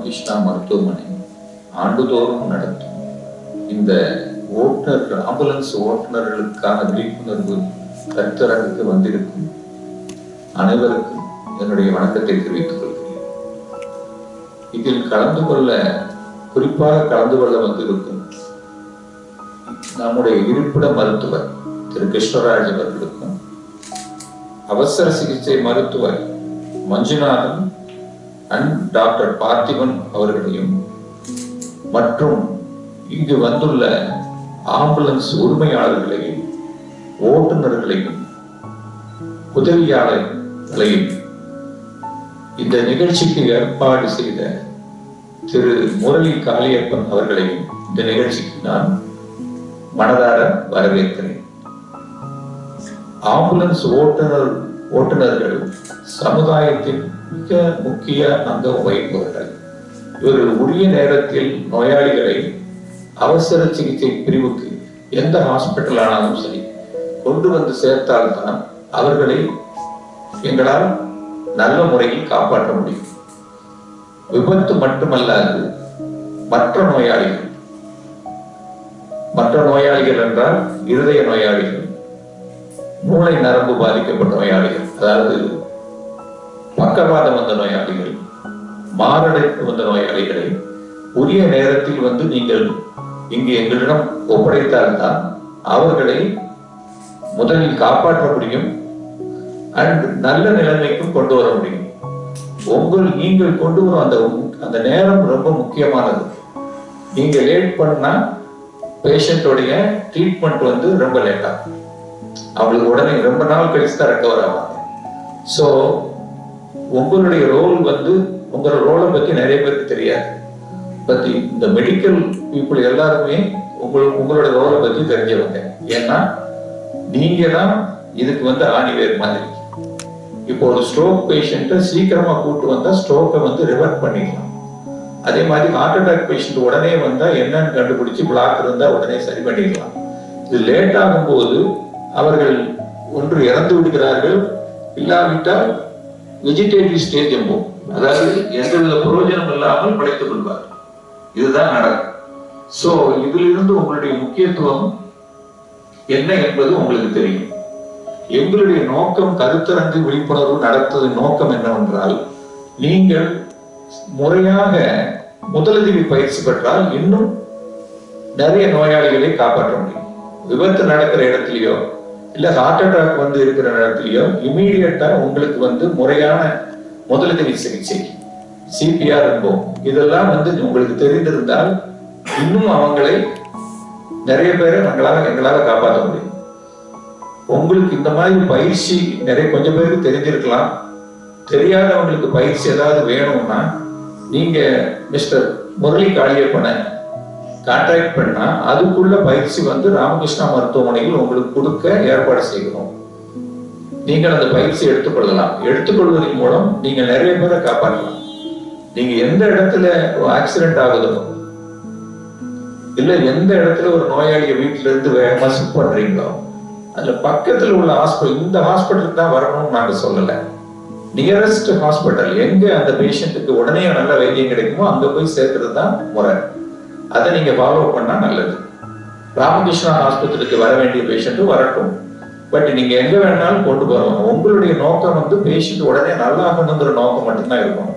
ராமகிருஷ்ணா மருத்துவமனை ஆண்டுதோறும் நடத்தும் இந்த ஆம்புலன்ஸ் ஓட்டுநர்களுக்கான விழிப்புணர்வு கருத்தரங்குக்கு வந்திருக்கும் அனைவருக்கும் என்னுடைய வணக்கத்தை தெரிவித்துக் கொள்கிறேன். இதில் குறிப்பாக கலந்து கொள்ள வந்திருக்கும் நம்முடைய இருப்பிட மருத்துவர் திரு கிருஷ்ணராஜ் அவர்களுக்கும், அவசர சிகிச்சை மருத்துவர் மஞ்சுநாதன் அண்ட் டாக்டர் பார்த்திபன் அவர்களையும், மற்றும் இங்கு வந்துள்ள ஆம்புலன்ஸ் உரிமையாளர்களையும் ஓட்டுநர்களையும் உதவியாளர்களையும் இந்த நிகழ்ச்சிக்கு ஏற்பாடு செய்த திரு முரளி காளியப்பன் அவர்களையும் இந்த நிகழ்ச்சிக்கு நான் மனதார வரவேற்கிறேன். ஆம்புலன்ஸ் ஓட்டுநர்கள் சமுதாயத்தின் மிக முக்கிய அங்கம் வகிப்பவர்கள். இவர்கள் உரிய நேரத்தில் நோயாளிகளை அவசர சிகிச்சை பிரிவுக்கு எந்த ஹாஸ்பிட்டல் ஆனாலும் சரி கொண்டு வந்து சேர்த்தால்தான் அவர்களை எங்களால் நல்ல முறையில் காப்பாற்ற முடியும். விபத்து மட்டுமல்லாது மற்ற நோயாளிகள் என்றால் இருதய நோயாளிகள், மூளை நரம்பு பாதிக்கப்பட்ட நோயாளிகள், அதாவது பக்கவாதம் வந்த நோயாளிகள், மாரடைப்பு வந்த நோயாளிகளை உரிய நேரத்தில் வந்து நீங்கள் இங்கு எங்களிடம் ஒப்படைத்தால்தான் அவர்களை முதலில் காப்பாற்ற முடியும் அண்ட் நல்ல நிலைமைக்கும் கொண்டு வர முடியும். நீங்கள் கொண்டு வரும் அந்த நேரம் ரொம்ப முக்கியமானது. நீங்க லேட் பண்ணா பேஷண்டோடைய ட்ரீட்மெண்ட் வந்து ரொம்ப லேட் ஆகும். அவங்களுக்கு உடனே ரொம்ப நாள் கழிச்சு தான் ரெக்கவர் ஆவாங்க. ஸோ உங்களுடைய உங்களோட ரோலை பத்தி நிறைய பேருக்கு தெரியாது. பத்தி இந்த மெடிக்கல் பீப்புள் எல்லாருமே உங்களோட ரோலை பத்தி தெரிஞ்சவங்க. ஏன்னா நீங்க தான் இதுக்கு வந்து ஆணிவேர் மாதிரி. இப்போ ஒரு ஸ்ட்ரோக் பேஷண்ட்டை சீக்கிரமா கூட்டு வந்தா ஸ்ட்ரோக்கை வந்து ரிவர்ட் பண்ணிடலாம். அதே மாதிரி ஹார்ட் அட்டாக் பேஷண்ட் உடனே வந்தா என்னன்னு கண்டுபிடிச்சு பிளாக் இருந்தா உடனே சரி பண்ணிடலாம். இது லேட் ஆகும் போது அவர்கள் ஒன்று இறந்து விடுகிறார்கள், இல்லாவிட்டால் வெஜிடேட்டிவ் ஸ்டேஜ் என்போம், அதாவது எந்தவித பிரயோஜனம் இல்லாமல் படைத்துக் கொள்வார்கள். இதுதான் நடக்கும். சோ இதிலிருந்து உங்களுடைய முக்கியத்துவம் என்ன என்பது உங்களுக்கு தெரியும். எங்களுடைய நோக்கம் கருத்தரங்கு விழிப்புணர்வு நடத்துவதன் நோக்கம் என்னவென்றால், நீங்கள் முறையாக முதலுதவி பயிற்சி பெற்றால் இன்னும் நிறைய நோயாளிகளை காப்பாற்ற முடியும். விபத்து நடக்கிற இடத்துலயோ இல்ல ஹார்ட் அட்டாக் வந்து இருக்கிற இடத்துலயோ இமீடியட்டா உங்களுக்கு வந்து முறையான முதலுதவி சிகிச்சை, சிபிஆர் என்போம், இதெல்லாம் வந்து உங்களுக்கு தெரிந்திருந்தால் இன்னும் அவங்களை நிறைய பேரை எங்களால காப்பாற்ற முடியும். உங்களுக்கு இந்த மாதிரி பயிற்சி கொஞ்சம் பேருக்கு தெரிஞ்சிருக்கலாம். தெரியாதவங்களுக்கு பயிற்சி ஏதாவது வேணும்னா நீங்க மிஸ்டர் முரளி காளியப்பனை கான்டாக்ட் பண்ணா அதுக்குள்ள பயிற்சி வந்து ராமகிருஷ்ணா மருத்துவமனையில் உங்களுக்கு கொடுக்க ஏற்பாடு செய்கிறோம். நீங்கள் அந்த பயிற்சி எடுத்துக்கொள்ளலாம். எடுத்துக்கொள்வதன் மூலம் நீங்க நிறைய பேரை காப்பாற்றலாம். நீங்க எந்த இடத்துல ஆக்சிடென்ட் ஆகுதோ இல்ல எந்த இடத்துல ஒரு நோயாளியை வீட்டுல இருந்து வேகமா ஷிஃப்ட் பண்றீங்களோ அதுல பக்கத்துல உள்ள ஹாஸ்பிட்டல், இந்த ஹாஸ்பிட்டலுக்கு தான் வரணும்னு நாங்க சொல்லல, நியரஸ்ட் ஹாஸ்பிட்டல் எங்க அந்த பேஷண்ட்டுக்கு உடனே நல்ல வைத்தியம் கிடைக்குமோ அங்க போய் சேர்க்கிறது தான் முறை. அதை நீங்க ஃபாலோ பண்ணா நல்லது. ராமகிருஷ்ணா ஆஸ்பத்திரிக்கு வர வேண்டிய பேஷண்ட்டும் வரட்டும், பட் நீங்க எங்க வேணாலும் கொண்டு போறோம். உங்களுடைய நோக்கம் வந்து பேஷண்ட் உடனே நல்லாகணுங்கிற நோக்கம் மட்டும்தான் இருக்கும்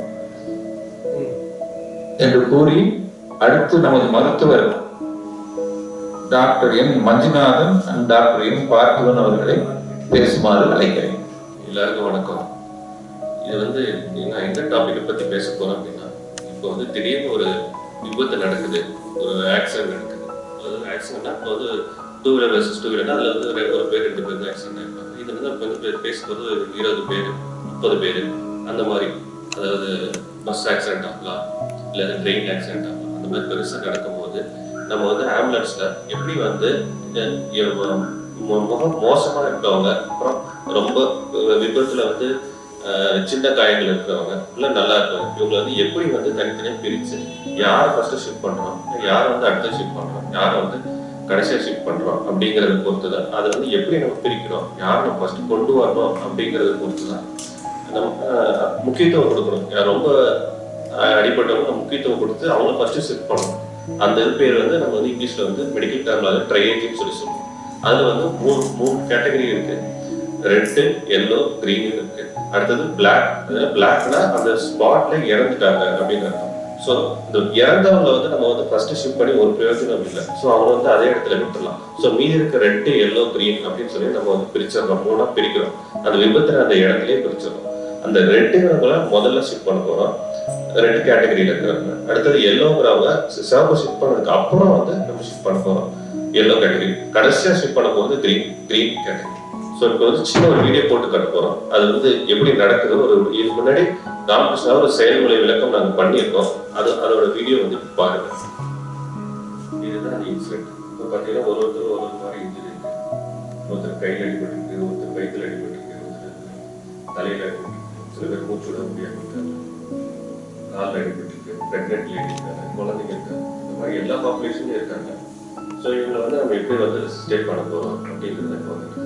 என்று கூறி, அடுத்து நமது மருத்துவர் doctor M Manjunathan and doctor M Parthiban அவர்களை பேசுமாறு அழைக்கிறேன். எல்லாருக்கும் வணக்கம். இது வந்து நான் எந்த டாபிக்கை பத்தி பேச போறேன் அப்படின்னா, இப்போ வந்து திடீர்னு ஒரு விபத்து நடக்குது, ஒரு ஆக்சிடென்ட் நடக்குது. அதாவது ஆக்சிடென்ட்னா இப்போ வந்து 2 வீலர் வெர்சஸ் 2 வீலர்னா அதுல வந்து ஒரு பேர் 2 பேர் தான் ஆக்சிடென்ட் ஆயிருப்பாங்க. இது வந்து கொஞ்சம் பேர் பேசும்போது 20 பேர் 30 பேர் அந்த மாதிரி, அதாவது பஸ் ஆக்சிடென்ட் ஆகலாம் இல்லை ட்ரெயின் ஆக்சிடென்ட் ஆகலாம். அந்த மாதிரி பெருசாக நடக்கும்போது நம்ம வந்து ஆம்புலன்ஸ்ல எப்படி வந்து மோசமா இருக்கிறவங்க, அப்புறம் ரொம்ப விபத்துல வந்து சின்ன காயங்கள் இருக்கிறவங்க இல்லை நல்லா இருக்கிறவங்க, இவங்களை வந்து எப்படி வந்து தனித்தனியாக பிரித்து யாரை ஃபர்ஸ்ட் ஷிஃப்ட் பண்ணுறோம், யாரை வந்து அடுத்த ஷிஃப்ட் பண்ணுறோம், யாரை வந்து கடைசியாக ஷிஃப்ட் பண்ணுறோம் அப்படிங்கிறத பொறுத்து தான். அதை வந்து எப்படி நம்ம பிரிக்கிறோம், யாரை நம்ம ஃபர்ஸ்ட் கொண்டு வரணும் அப்படிங்கிறத பொறுத்து தான் நம்ம முக்கியத்துவம் கொடுக்கணும். ரொம்ப அடிப்பட்டவங்க முக்கியத்துவம் கொடுத்து அவங்க ஃபர்ஸ்ட் ஷிஃப்ட் பண்ணணும். அந்த பேர் வந்து நம்ம வந்து இங்கிலீஷ்ல வந்து மெடிக்கல் டேர்ம்ல ட்ரையேஜின்னு சொல்லி சொல்லுவோம். அதுல வந்து மூணு கேட்டகரி இருக்கு. ரெட், எல்லோ, கிரீன் இருக்கு. அடுத்தது பிளாக். அதாவது பிளாக்னா அந்த ஸ்பாட்ல இறந்துட்டாங்க அப்படின்னு அர்த்தம். ஸோ இந்த இறந்தவங்களை வந்து நம்ம வந்து ஃபர்ஸ்ட் ஷிஃப்ட் பண்ணி ஒரு பிரயோஜனம் இல்லை. ஸோ அவங்க வந்து அதே இடத்துல விட்டுடலாம். ஸோ மீதி இருக்க ரெட், எல்லோ, கிரீன் அப்படின்னு சொல்லி நம்ம வந்து பிரிச்சிடறோம். மூணா பிரிக்கிறோம். அந்த விபத்துல அந்த இடத்துலயே பிரிச்சிடறோம். அந்த ரெட்டுங்கிறவங்கள முதல்ல ஷிஃப்ட் பண்ண போறோம், ரெண்டு கேட்டகரியில இருக்கிறாங்க. அடுத்தது எல்லோங்கிறவங்க சிவப்பு ஷிஃப்ட் பண்ணதுக்கு அப்புறம் வந்து நம்ம ஷிஃப்ட் பண்ண போறோம் எல்லோ கேட்டகரி. கடைசியா ஷிஃப்ட் பண்ண போறது கிரீன் கேட்டகரி. ஸோ இப்போ வந்து சின்ன ஒரு வீடியோ போட்டு காட்ட போறோம். அது வந்து எப்படி நடக்குது, ஒரு இதுக்கு முன்னாடி ராமகிருஷ்ணா ஒரு செயல்முறை விளக்கம் நாங்க பண்ணியிருக்கோம். அதோட வீடியோ வந்து பாருங்க. இதுதான் அந்த இன்சிடென்ட். இப்போ பார்த்தீங்கன்னா ஒருத்தர் ஒரு மாதிரி இன்ஜுரி இருக்கு. ஒருத்தர் கையில் அடிபட்டிருக்கு, ஒருத்தர் வயிற்றுல அடிபட்டிருக்கு, ஒருத்தர் தலையில அடிபட்டிருக்கு, சில பேர் மூச்சு விட முடியாம இருக்காங்க, காலில் அடிபட்டிருக்கு, பிரெக்னென்ட் லேடி இருக்காங்க, குழந்தைங்க இருக்காங்க. இந்த மாதிரி எல்லா பாப்புலேஷனும் இருக்காங்க. ஸோ இவங்களை வந்து நம்ம எப்படி வந்து ஸ்டேட் பண்ண போறோம் அப்படிங்கிறத வந்து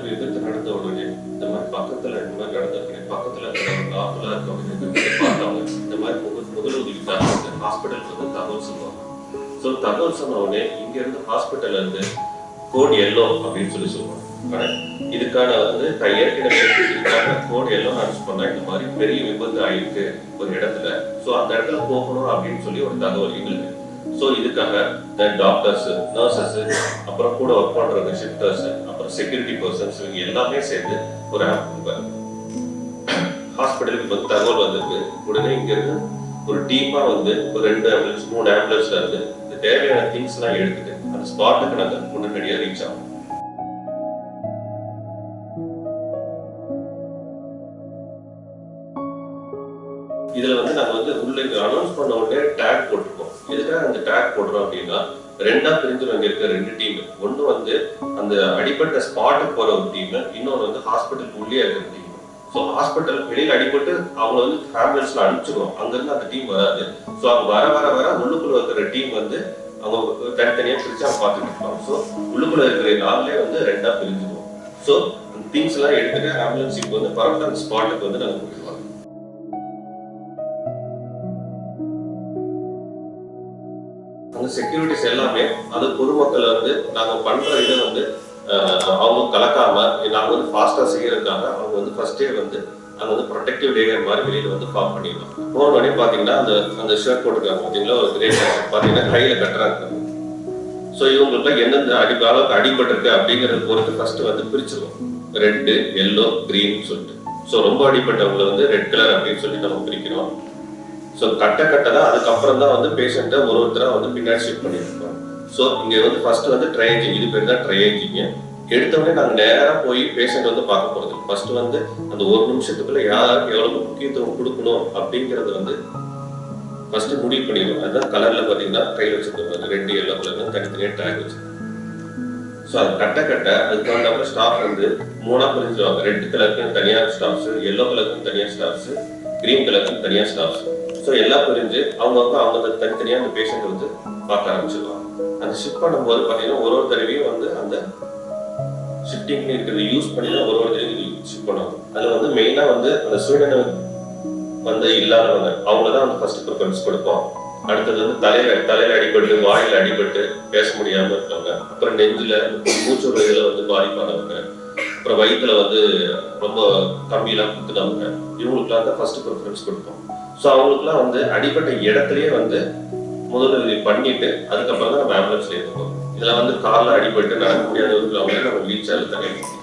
விபத்து நடந்த உடனே இந்த மாதிரி பக்கத்துல இந்த மாதிரி நடந்திருக்கு, பக்கத்துல டாக்டர்ல இருக்கவங்க பார்த்தவங்க இந்த மாதிரி முதலுதவிக்காக ஹாஸ்பிட்டலுக்கு வந்து தகவல் சொல்லுவாங்க. ஸோ தகவல் சொன்ன உடனே இங்க இருந்து ஹாஸ்பிட்டல்ல இருந்து கோட் எல்லோ அப்படின்னு சொல்லி சொல்லுவாங்க. இதுக்கான வந்து ஏற்கனவே இதுக்கான கோட் எல்லோ அனௌன்ஸ் பண்ணா இந்த மாதிரி பெரிய விபத்து ஆயிருக்கு ஒரு இடத்துல, ஸோ அந்த இடத்துல போகணும் அப்படின்னு சொல்லி ஒரு தகவல் எங்களுக்கு. ஸோ இதுக்காக டாக்டர்ஸ், நர்சஸ், அப்புறம் கூட ஒர்க் பண்றவங்க, ஷிஃப்டர்ஸ், அப்புறம் செக்யூரிட்டி பர்சன்ஸ், இவங்க எல்லாமே சேர்ந்து ஒரு ஹாஸ்பிட்டலுக்கு இப்போ தகவல் வந்திருக்கு. உடனே இங்க இருந்து ஒரு டீமா வந்து ஒரு 2 ஆம்புலன்ஸ் 3 ஆம்புலன்ஸ்ல இருந்து இந்த தேவையான திங்ஸ் எல்லாம் எடுத்துட்டு அந்த ஸ்பாட்டுக்கு நாங்க முன்னாடியா ரீச் ஆகும். இதுல வந்து நாங்க வந்து உள்ள அனௌன்ஸ் பண்ண உடனே டேக் போட்டுருக்கோம். எதுக்காக அந்த டேக் போடுறோம் அப்படின்னா, ரெண்டா பிரிஞ்சு அங்க இருக்க 2 டீம். ஒண்ணு வந்து அந்த அடிப்பட்ட ஸ்பாட்டுக்கு போற ஒரு டீம், இன்னொரு வந்து ஹாஸ்பிட்டலுக்கு உள்ளே இருக்கிற டீம். ஸோ ஹாஸ்பிட்டல் வெளியில அடிபட்டு அவங்க வந்து ஆம்புலன்ஸ்ல அனுப்பிச்சிடுவோம். அங்க இருந்து அந்த டீம் வராது. ஸோ அவங்க வர உள்ளுக்குள்ள இருக்கிற டீம் வந்து அவங்க தனித்தனியா பிரிச்சு அவங்க பார்த்துட்டு இருப்பாங்க. ஸோ உள்ளுக்குள்ள இருக்கிற நாங்களே வந்து ரெண்டா பிரிஞ்சுடுவோம். ஸோ அந்த திங்ஸ் எல்லாம் எடுத்துட்டு ஆம்புலன்ஸுக்கு வந்து பரவாயில்ல அந்த ஸ்பாட்டுக்கு வந்து நாங்க போயிடுவாங்க. அந்த செக்யூரிட்டிஸ் எல்லாமே அது பொதுமக்களை வந்து நாங்க பண்ற இதை வந்து அவங்க கலக்காம நாங்க வந்து ஃபாஸ்டா செய்யறதுக்காக அவங்க வந்து ஃபர்ஸ்டே வந்து அங்க வந்து ப்ரொடெக்டிவ் லேயர் மாதிரி வெளியில வந்து ஃபார்ம் பண்ணிடுவாங்க. போன உடனே பாத்தீங்கன்னா அந்த ஷர்ட் போட்டுருக்காங்க பாத்தீங்களா, ஒரு கிரே பாத்தீங்கன்னா கையில கட்டுறாங்க. ஸோ இவங்களுக்கு எந்தெந்த அளவுக்கு அடிபட்டிருக்கு அப்படிங்கறது பொறுத்து ஃபர்ஸ்ட் வந்து பிரிச்சிருவோம். ரெட், எல்லோ, கிரீன் சொல்லிட்டு. ஸோ ரொம்ப அடிப்பட்டவங்களை வந்து ரெட் கலர் அப்படின்னு சொல்லி நம்ம பிரிக்கிறோம். ஸோ கட்டதான் அதுக்கப்புறம் தான் வந்து பேஷண்ட்டை ஒருத்தரா வந்து பின்னாடி ஷிஃப்ட் பண்ணியிருக்கோம். ஸோ இங்க வந்து ஃபர்ஸ்ட் வந்து ட்ரையேஜிங், இது பேர் தான் ட்ரையேஜிங். எடுத்தவொடனே நாங்கள் நேராக போய் பேஷண்ட் வந்து பார்க்க போறது. ஃபர்ஸ்ட் வந்து அந்த 1 நிமிஷத்துக்குள்ள யாருக்கு எவ்வளவு முக்கியத்துவம் கொடுக்கணும் அப்படிங்கறது வந்து ஃபர்ஸ்ட் முடிவு பண்ணிடுவோம். அதுதான் கலர்ல பாத்தீங்கன்னா கையில் வச்சுருக்கோம், ரெட், எல்லோ கலர்ல தனித்தனியா டேக் வச்சிருக்கோம். ஸோ அது கட்ட அதுக்கு தகுந்த ஸ்டாஃப் வந்து 3ஆ பிரிஞ்சுருவாங்க. ரெட் கலருக்கு தனியா ஸ்டாஃப்ஸ், எல்லோ கலருக்கு தனியா ஸ்டாஃப்ஸ், கிரீன் கலருக்கு தனியா ஸ்டாஃப்ஸ். ஸோ எல்லாம் பிரிஞ்சு அவங்க தனித்தனியா அந்த பேஷண்ட் வந்து பார்க்க ஆரம்பிச்சிருவாங்க. அந்த ஷிஃப்ட் பண்ணும்போது பார்த்தீங்கன்னா ஒரு தடவையும் வந்து அந்த ஷிஃப்டிங் இருக்கிறத யூஸ் பண்ணி தான் ஒரு தடவையும் ஷிஃப்ட் பண்ணுவாங்க. அதில் வந்து மெயினாக வந்து அந்த சூழ்நிலை வந்து இல்லாதவங்க அவங்க தான் வந்து ஃபர்ஸ்ட் ப்ரிஃபரன்ஸ் கொடுப்போம். அடுத்தது வந்து தலையில அடிபட்டு, வாயில அடிபட்டு பேச முடியாம இருக்கவங்க, அப்புறம் நெஞ்சில மூச்சு இதுல வந்து பாதிப்பானவங்க, அப்புறம் வயிற்றுல வந்து ரொம்ப கம்பியெல்லாம் குத்துனவங்க, இவங்களுக்குலாம் தான் ஃபர்ஸ்ட் ப்ரிஃபரன்ஸ் கொடுப்போம். ஸோ அவங்களுக்குலாம் வந்து அடிப்பட்ட இடத்துலயே வந்து முதலுதவி பண்ணிட்டு அதுக்கப்புறம் தான் நம்ம ஆம்புலன்ஸ்ல ஏற்றுவோம். இதெல்லாம் வந்து காலில் அடிபட்டு நடக்க முடியாதவங்க நம்ம வீல் சேர்ல தனியாக கொடுத்துக்கிறோம்.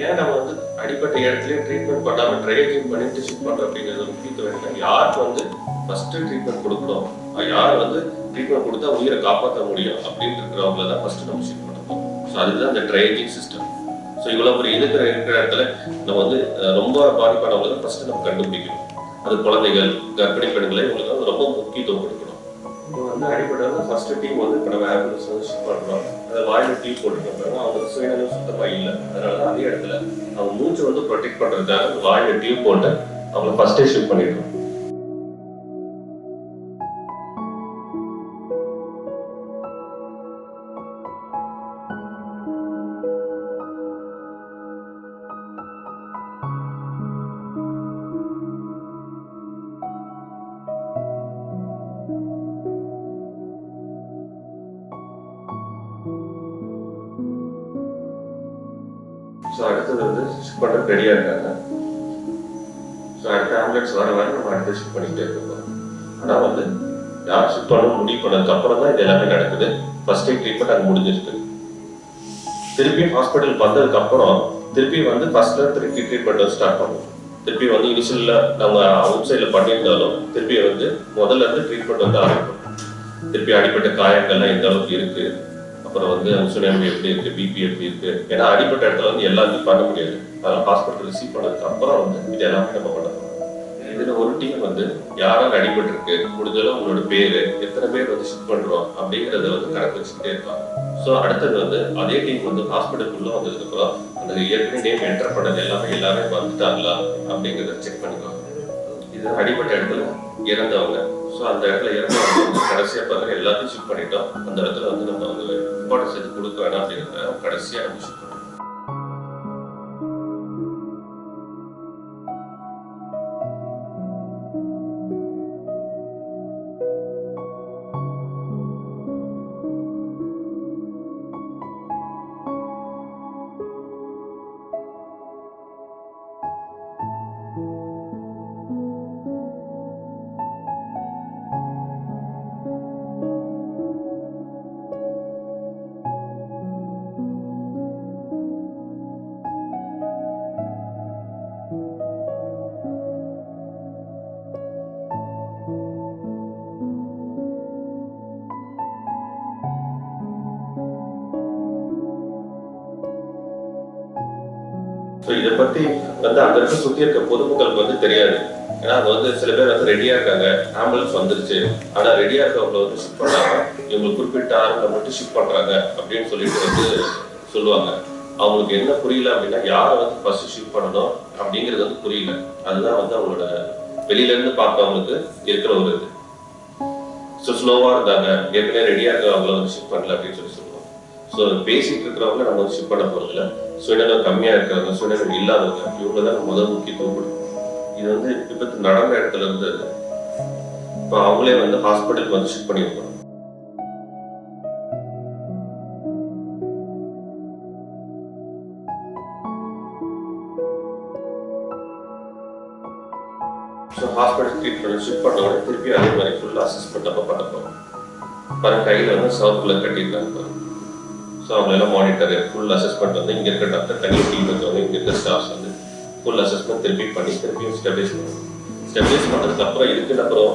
ஏன் நம்ம வந்து அடிப்பட்ட இடத்துலயே ட்ரீட்மெண்ட் பண்ணாம ட்ரையேஜிங் பண்ணிட்டு ஷிஃப்ட் பண்றோம் அப்படிங்கிறது முக்கியத்துவம் என்ன? யாருக்கு வந்து ஃபர்ஸ்ட் ட்ரீட்மெண்ட் கொடுக்கணும், யார் வந்து ட்ரீட்மெண்ட் கொடுத்தா உயிரை காப்பாற்ற முடியும் அப்படின்னு இருக்கிறவங்கள தான் ஃபர்ஸ்ட் நம்ம ஷிஃப்ட் பண்ணணும். ஸோ அதுதான் இந்த ட்ரையேஜிங் சிஸ்டம். ஸோ இவ்வளவு ஒரு இருக்கிற இடத்துல நம்ம வந்து ரொம்ப பாதிப்பானவங்களை தான் ஃபர்ஸ்ட் நம்ம கண்டுபிடிக்கணும். அது குழந்தைகள், கர்ப்பிணி பெண்களை இவங்களுக்கு வந்து ரொம்ப முக்கியத்துவம் கொடுக்கணும். இப்போ வந்து அடிப்படையில் ஃபர்ஸ்ட் டீம் வந்து இப்போ நம்ம ஆம்புலன்ஸ் வந்து ஷிஃப்ட் பண்ணுறோம். அதை வாயில் டீ போட்டுருக்காங்க, அவங்க சுயநலம் சுத்தமாக இல்லை. அதனால தான் அதே இடத்துல அவங்க மூச்சு வந்து ப்ரொடெக்ட் பண்ணுறதுக்காக வாயில் டியூப் போட்டு அவங்கள ஃபர்ஸ்டே ஷிஃப்ட் பண்ணிடுறோம். ஸோ அடுத்தது வந்து ஷிஃப்ட் பண்ண ரெடியாக இருக்காங்க. ஸோ அடுத்த ஆம்புலன்ஸ் வர நம்ம அடுத்த ஷிஃப்ட் பண்ணிக்கிட்டே இருக்கோம். ஆனால் வந்து யார் ஷிஃப்ட் பண்ண முடிவு பண்ணதுக்கு அப்புறம் தான் இது எல்லாமே நடக்குது. ஃபர்ஸ்ட் எய்ட் ட்ரீட்மெண்ட் அங்கே முடிஞ்சிருக்கு. திருப்பி ஹாஸ்பிட்டல் வந்ததுக்கு அப்புறம் திருப்பி வந்து ஃபர்ஸ்ட்ல திருப்பி ட்ரீட்மெண்ட் வந்து ஸ்டார்ட் பண்ணுவோம். திருப்பி வந்து இனிஷியல்ல நம்ம அவுட் சைடில் பண்ணியிருந்தாலும் திருப்பி வந்து முதல்ல இருந்து ட்ரீட்மெண்ட் வந்து ஆரம்பிக்கும். திருப்பி அடிப்பட்ட காயங்கள்லாம் எந்த அளவுக்கு இருக்கு, அப்புறம் வந்து சுனாமி எப்படி இருக்கு, பிபி எப்படி இருக்கு, ஏன்னா அடிப்பட்ட இடத்துல வந்து எல்லாத்தையும் பண்ண முடியாது. அதனால ஹாஸ்பிட்டல் ரிசீவ் பண்ணதுக்கு அப்புறம் வந்து இது எல்லாமே நம்ம பண்ணணும். இதுல ஒரு டீம் வந்து யாராவது அடிபட்டு இருக்கு, முடிஞ்சளவு உங்களோட பேரு, எத்தனை பேர் வந்து ஷிஃப்ட் பண்றோம் அப்படிங்கறத வந்து கணக்கு வச்சுக்கிட்டே இருக்காங்க. ஸோ அடுத்தது வந்து அதே டீம் வந்து ஹாஸ்பிட்டலுக்குள்ள வந்ததுக்கு அப்புறம் அந்த ஏற்கனவே நேம் என்டர் பண்ணது எல்லாமே வந்துட்டாங்களா அப்படிங்கிறத செக் பண்ணிக்குவாங்க. இது அடிப்பட்ட இடத்துல இறந்தவங்க. ஸோ அந்த இடத்துல இறந்தவங்க வந்து கடைசியா பாருங்க எல்லாத்தையும் ஷிஃப்ட் பண்ணிட்டோம். அந்த இடத்துல வந்து நம்ம வந்து இம்பார்ட்டன்ஸ் எது கொடுக்க வேணாம் அப்படிங்கிறத கடைசியா நம்ம ஷிஃப்ட் பண்ணுவோம். ஸோ இதை பத்தி வந்து அங்க இருக்க சுத்தி இருக்க பொதுமக்களுக்கு வந்து தெரியாது. ஏன்னா அங்க வந்து சில பேர் வந்து ரெடியா இருக்காங்க, ஆம்புலன்ஸ் வந்துருச்சு, ஆனா ரெடியா இருக்கவங்களை வந்து ஷிஃப்ட் பண்ணாம இவங்களுக்கு குறிப்பிட்ட ஆளுங்களை மட்டும் ஷிஃப்ட் பண்றாங்க அப்படின்னு சொல்லிட்டு வந்து சொல்லுவாங்க. அவங்களுக்கு என்ன புரியல அப்படின்னா யாரை வந்து ஃபர்ஸ்ட் ஷிஃப்ட் பண்ணணும் அப்படிங்கிறது வந்து புரியல. அதுதான் வந்து அவங்களோட வெளியில இருந்து பார்க்கறவங்களுக்கு இருக்கிற ஒரு இது. ஸோ ஸ்லோவா இருந்தாங்க, ஏற்கனவே ரெடியா இருக்க அவங்கள வந்து ஷிஃப்ட் பண்ணல அப்படின்னு சொல்லி சொல்லுவாங்க. ஸோ பேசிட்டு இருக்கிறவங்க நம்ம வந்து ஷிஃப்ட் பண்ண போறதில்ல. சுயநலம் கம்மியா இருக்கிறவங்க, சுயநலம் இல்லாதவங்க, இவங்க தான் முதல் முக்கியத்துவம் கொடுக்கும். இது வந்து விபத்து நடந்த இடத்துல இருந்து இப்போ அவங்களே வந்து ஹாஸ்பிட்டலுக்கு வந்து ஷிஃப்ட் பண்ணியிருக்கோம். ஸோ ஹாஸ்பிட்டல் ட்ரீட்மெண்ட் ஷிஃப்ட் பண்ண உடனே திருப்பி அதே மாதிரி ஃபுல் அசஸ்மெண்ட் அப்போ பண்ண போகிறோம். பாருங்க கையில் வந்து சர்க்குலர் கட்டியிருக்காங்க பாருங்க. ஸோ அவங்களெல்லாம் மானிட்டர் ஃபுல் அசஸ்மெண்ட் வந்து இங்கே இருக்க டாக்டர் தனியாக டீம் வந்து இங்கே இருக்க ஸ்டாஃப்ஸ் வந்து ஃபுல் அசஸ்மெண்ட் திருப்பி பண்ணி திருப்பியும் ஸ்டெபிலைஸ் பண்ணுவோம். ஸ்டெபிலைஸ் பண்ணதுக்கு அப்புறம் இதுக்குன்னு அப்புறம்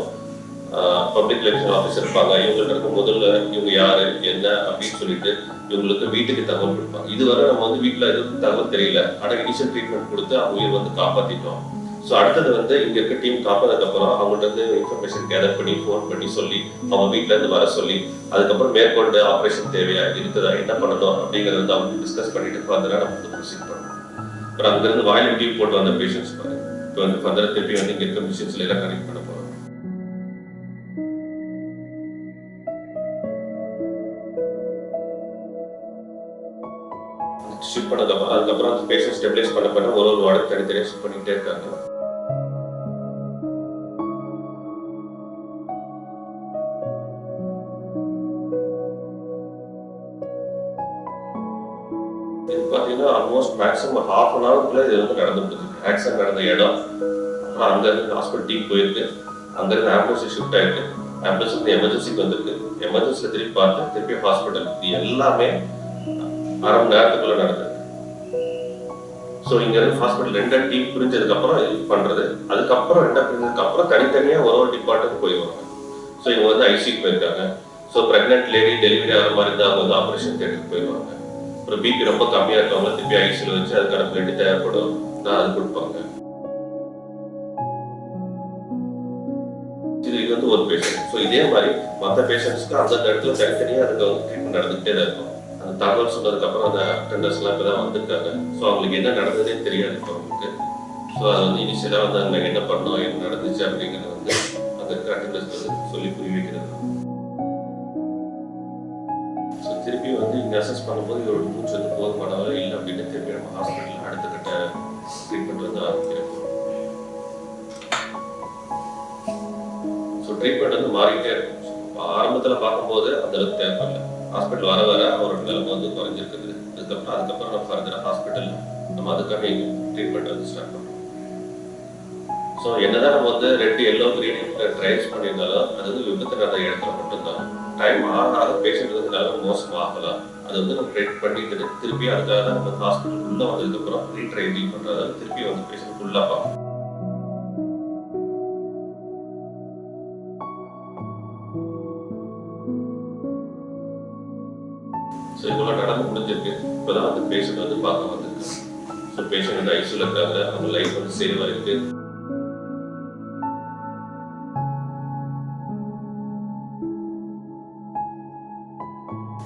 பப்ளிக் எலெக்ஷன் ஆஃபீஸர் இருப்பாங்க. இவங்களுக்கு இருக்க முதல்ல இவங்க யாரு என்ன அப்படின்னு சொல்லிட்டு இவங்களுக்கு வீட்டுக்கு தகவல் கொடுப்பாங்க. இதுவரை நம்ம வந்து வீட்டில் எதுவும் தகவல் தெரியல, ஆனால் இனிஷியல் ட்ரீட்மெண்ட் கொடுத்து அவங்க உயிர் வந்து காப்பாற்றிட்டோம். ஸோ அடுத்தது வந்து இங்க இருக்க டீம் காப்பானதுக்கு அப்புறம் அவங்கள்ட்ட இருந்து இன்ஃபர்மேஷன் கேதர் பண்ணி ஃபோன் பண்ணி சொல்லி அவங்க வீட்டுல இருந்து வர சொல்லி அதுக்கப்புறம் மேற்கொண்டு ஆப்ரேஷன் தேவையா இருக்குதா என்ன பண்ணணும் அப்படிங்கறத வந்து அவங்க டிஸ்கஸ் பண்ணிட்டு ஃபர்தரா நம்ம வந்து ப்ரொசீட் பண்ணணும். அப்புறம் அங்கிருந்து வாயில டியூப் போட்டு வந்த பேஷண்ட்ஸ் பாருங்க இப்போ வந்து ஃபர்தரா திருப்பி வந்து இங்க இருக்க மிஷின்ஸ்ல எல்லாம் கனெக்ட் பண்ண போறோம். ஷிஃப்ட் பண்ணதுக்கப்புறம் அதுக்கப்புறம் அந்த பேஷண்ட் ஸ்டெபிலைஸ் பண்ண ஒரு வார்டுக்கு தனித்தனியாக ஷிஃப்ட் பண்ணிக்கிட்டே இருக்காங்க. இது பார்த்தீங்கன்னா ஆல்மோஸ்ட் மேக்ஸிமம் ½ அன் ஹவருக்குள்ள இது வந்து நடந்துருக்கு. ஆக்சிடென்ட் நடந்த இடம், அப்புறம் அங்கேருந்து ஹாஸ்பிட்டல் டீம் போயிருக்கு, அங்கேருந்து ஆம்புலன்ஸ் ஷிஃப்ட் ஆயிருக்கு, ஆம்புலன்ஸ் வந்து எமர்ஜென்சிக்கு வந்திருக்கு, எமர்ஜென்சியில் திருப்பி பார்த்து திருப்பி ஹாஸ்பிட்டல். இது எல்லாமே அரை மணி நேரத்துக்குள்ள நடந்தது. ஸோ இங்கேருந்து ஹாஸ்பிட்டல் 2 டீம் பிரிஞ்சதுக்கப்புறம் இது பண்ணுறது, அதுக்கப்புறம் 2 பிரிஞ்சதுக்கப்புறம் தனித்தனியாக ஒரு டிபார்ட்மெண்ட் போயிடுவாங்க. ஸோ இவங்க வந்து ஐசிக்கு போயிருக்காங்க. ஸோ ப்ரெக்னென்ட் லேடி டெலிவரி ஆகிற மாதிரி இருந்தால் அவங்க வந்து ஆப்ரேஷன் தேட்டருக்கு போயிடுவாங்க. அப்புறம் பிபி ரொம்ப கம்மியாக இருக்கவங்க திருப்பி ஐசியில் வச்சு அதுக்கான பிளட் தேவைப்படும், அது கொடுப்பாங்க. இது வந்து ஒரு பேஷண்ட். ஸோ இதே மாதிரி மற்ற பேஷண்ட்ஸ்க்கு அந்த இடத்துல தனித்தனியாக அதுக்கு வந்து ட்ரீட்மெண்ட் நடந்துகிட்டே தான் இருக்கும். அந்த தகவல் சொன்னதுக்கப்புறம் அந்த அட்டண்டர்ஸ்லாம் இப்போ தான் வந்திருக்காங்க. ஸோ அவங்களுக்கு என்ன நடந்ததே தெரியாது இப்போ அவங்களுக்கு. ஸோ அது வந்து இனிஷியலாக வந்து அங்கே என்ன பண்ணோம், என்ன நடந்துச்சு அப்படிங்கிறது வந்து அங்கே இருக்க அட்டண்டர்ஸ் வந்து சொல்லி புரிய வைக்கிறது. ஸோ திருப்பி வந்து இங்கே அசஸ் பண்ணும்போது இதோட மூச்சு வந்து போதுமானவோ இல்லை அப்படின்னு திருப்பி நம்ம ஹாஸ்பிட்டலில் அடுத்த கட்ட ட்ரீட்மெண்ட் வந்து ஆரம்பிக்கிறோம். ஸோ ட்ரீட்மெண்ட் வந்து மாறிக்கிட்டே இருக்கும். ஆரம்பத்தில் பார்க்கும்போது அந்த அளவுக்கு தேவைப்படல. ஹாஸ்பிட்டல் வர வர அவரோட நிலைமை வந்து குறைஞ்சிருக்குது. அதுக்கப்புறம் நம்ம ஃபர்தராக ஹாஸ்பிட்டலில் நம்ம அதுக்கான ட்ரீட்மெண்ட் வந்து ஸ்டார்ட் பண்ணுறோம். ஸோ என்னதான் நம்ம வந்து 2 எல்லோ கிரீன் ட்ரைஸ் பண்ணியிருந்தாலும் அது வந்து விபத்து நடந்த இடத்துல மட்டும்தான். டைம் ஆக பேஷண்ட் வந்து நல்லா மோசமாகலாம். அது வந்து நம்ம ட்ரீட் பண்ணிட்டு திருப்பி அதுக்காக தான் நம்ம ஹாஸ்பிட்டல் உள்ளே வந்ததுக்கப்புறம் ரீட்ரைனிங் பண்ணுறதால திருப்பி வந்து பேஷண்ட் ஃபுல்லாக பார்க்கணும். ஸோ இவ்வளோ நடந்து முடிஞ்சிருக்கு. இப்போ தான் வந்து பேஷண்ட் வந்து பார்க்க வந்திருக்கு. ஸோ பேஷண்ட் வந்து ஐசியூவில் இருக்காங்க, அவங்க லைஃப் வந்து சேவ் ஆகிருக்கு.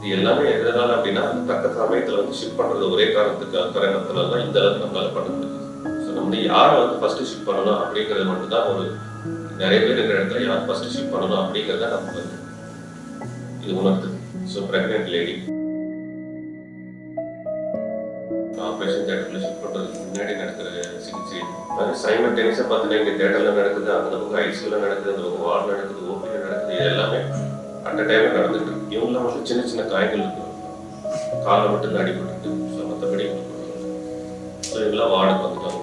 இது எல்லாமே எதனால அப்படின்னா தக்க சமயத்தில் வந்து ஷிஃப்ட் பண்ணுறது ஒரே காரணத்தினால தான் இந்த அளவுக்கு நம்மளால பண்ண முடியுது. ஸோ நம்ம யாரை வந்து ஃபர்ஸ்ட் ஷிஃப்ட் பண்ணணும் அப்படிங்கிறது மட்டும்தான் ஒரு நிறைய பேர் இருக்கிற இடத்துல யார் ஃபர்ஸ்ட் ஷிஃப்ட் பண்ணணும் அப்படிங்கிறத நம்ம வந்து இது உணர்த்துது. ஸோ ப்ரெக்னென்ட் லேடி ஆப்ரேஷன் தேட்டரில் ஷிஃப்ட் பண்ணுறதுக்கு முன்னாடி நடக்கிற சிகிச்சை சைமல்டேனியஸாக பார்த்தீங்கன்னா இங்கே தேட்டரில் நடக்குது, அந்த பக்கம் ஐசியூவில் நடக்குது, அந்த பக்கம் வார்டு நடக்குது, ஓபியில் நடக்குது. இது எல்லாமே அட் அ டைமில் நடந்துட்டு இருக்கு. இவங்களாம் வந்து சின்ன சின்ன காய்கள் இருக்கு, காலை மட்டும் அடிபட்டு. ஸோ மற்றபடி ஸோ இவங்களாம் வார்டுக்கு வந்துட்டாங்க.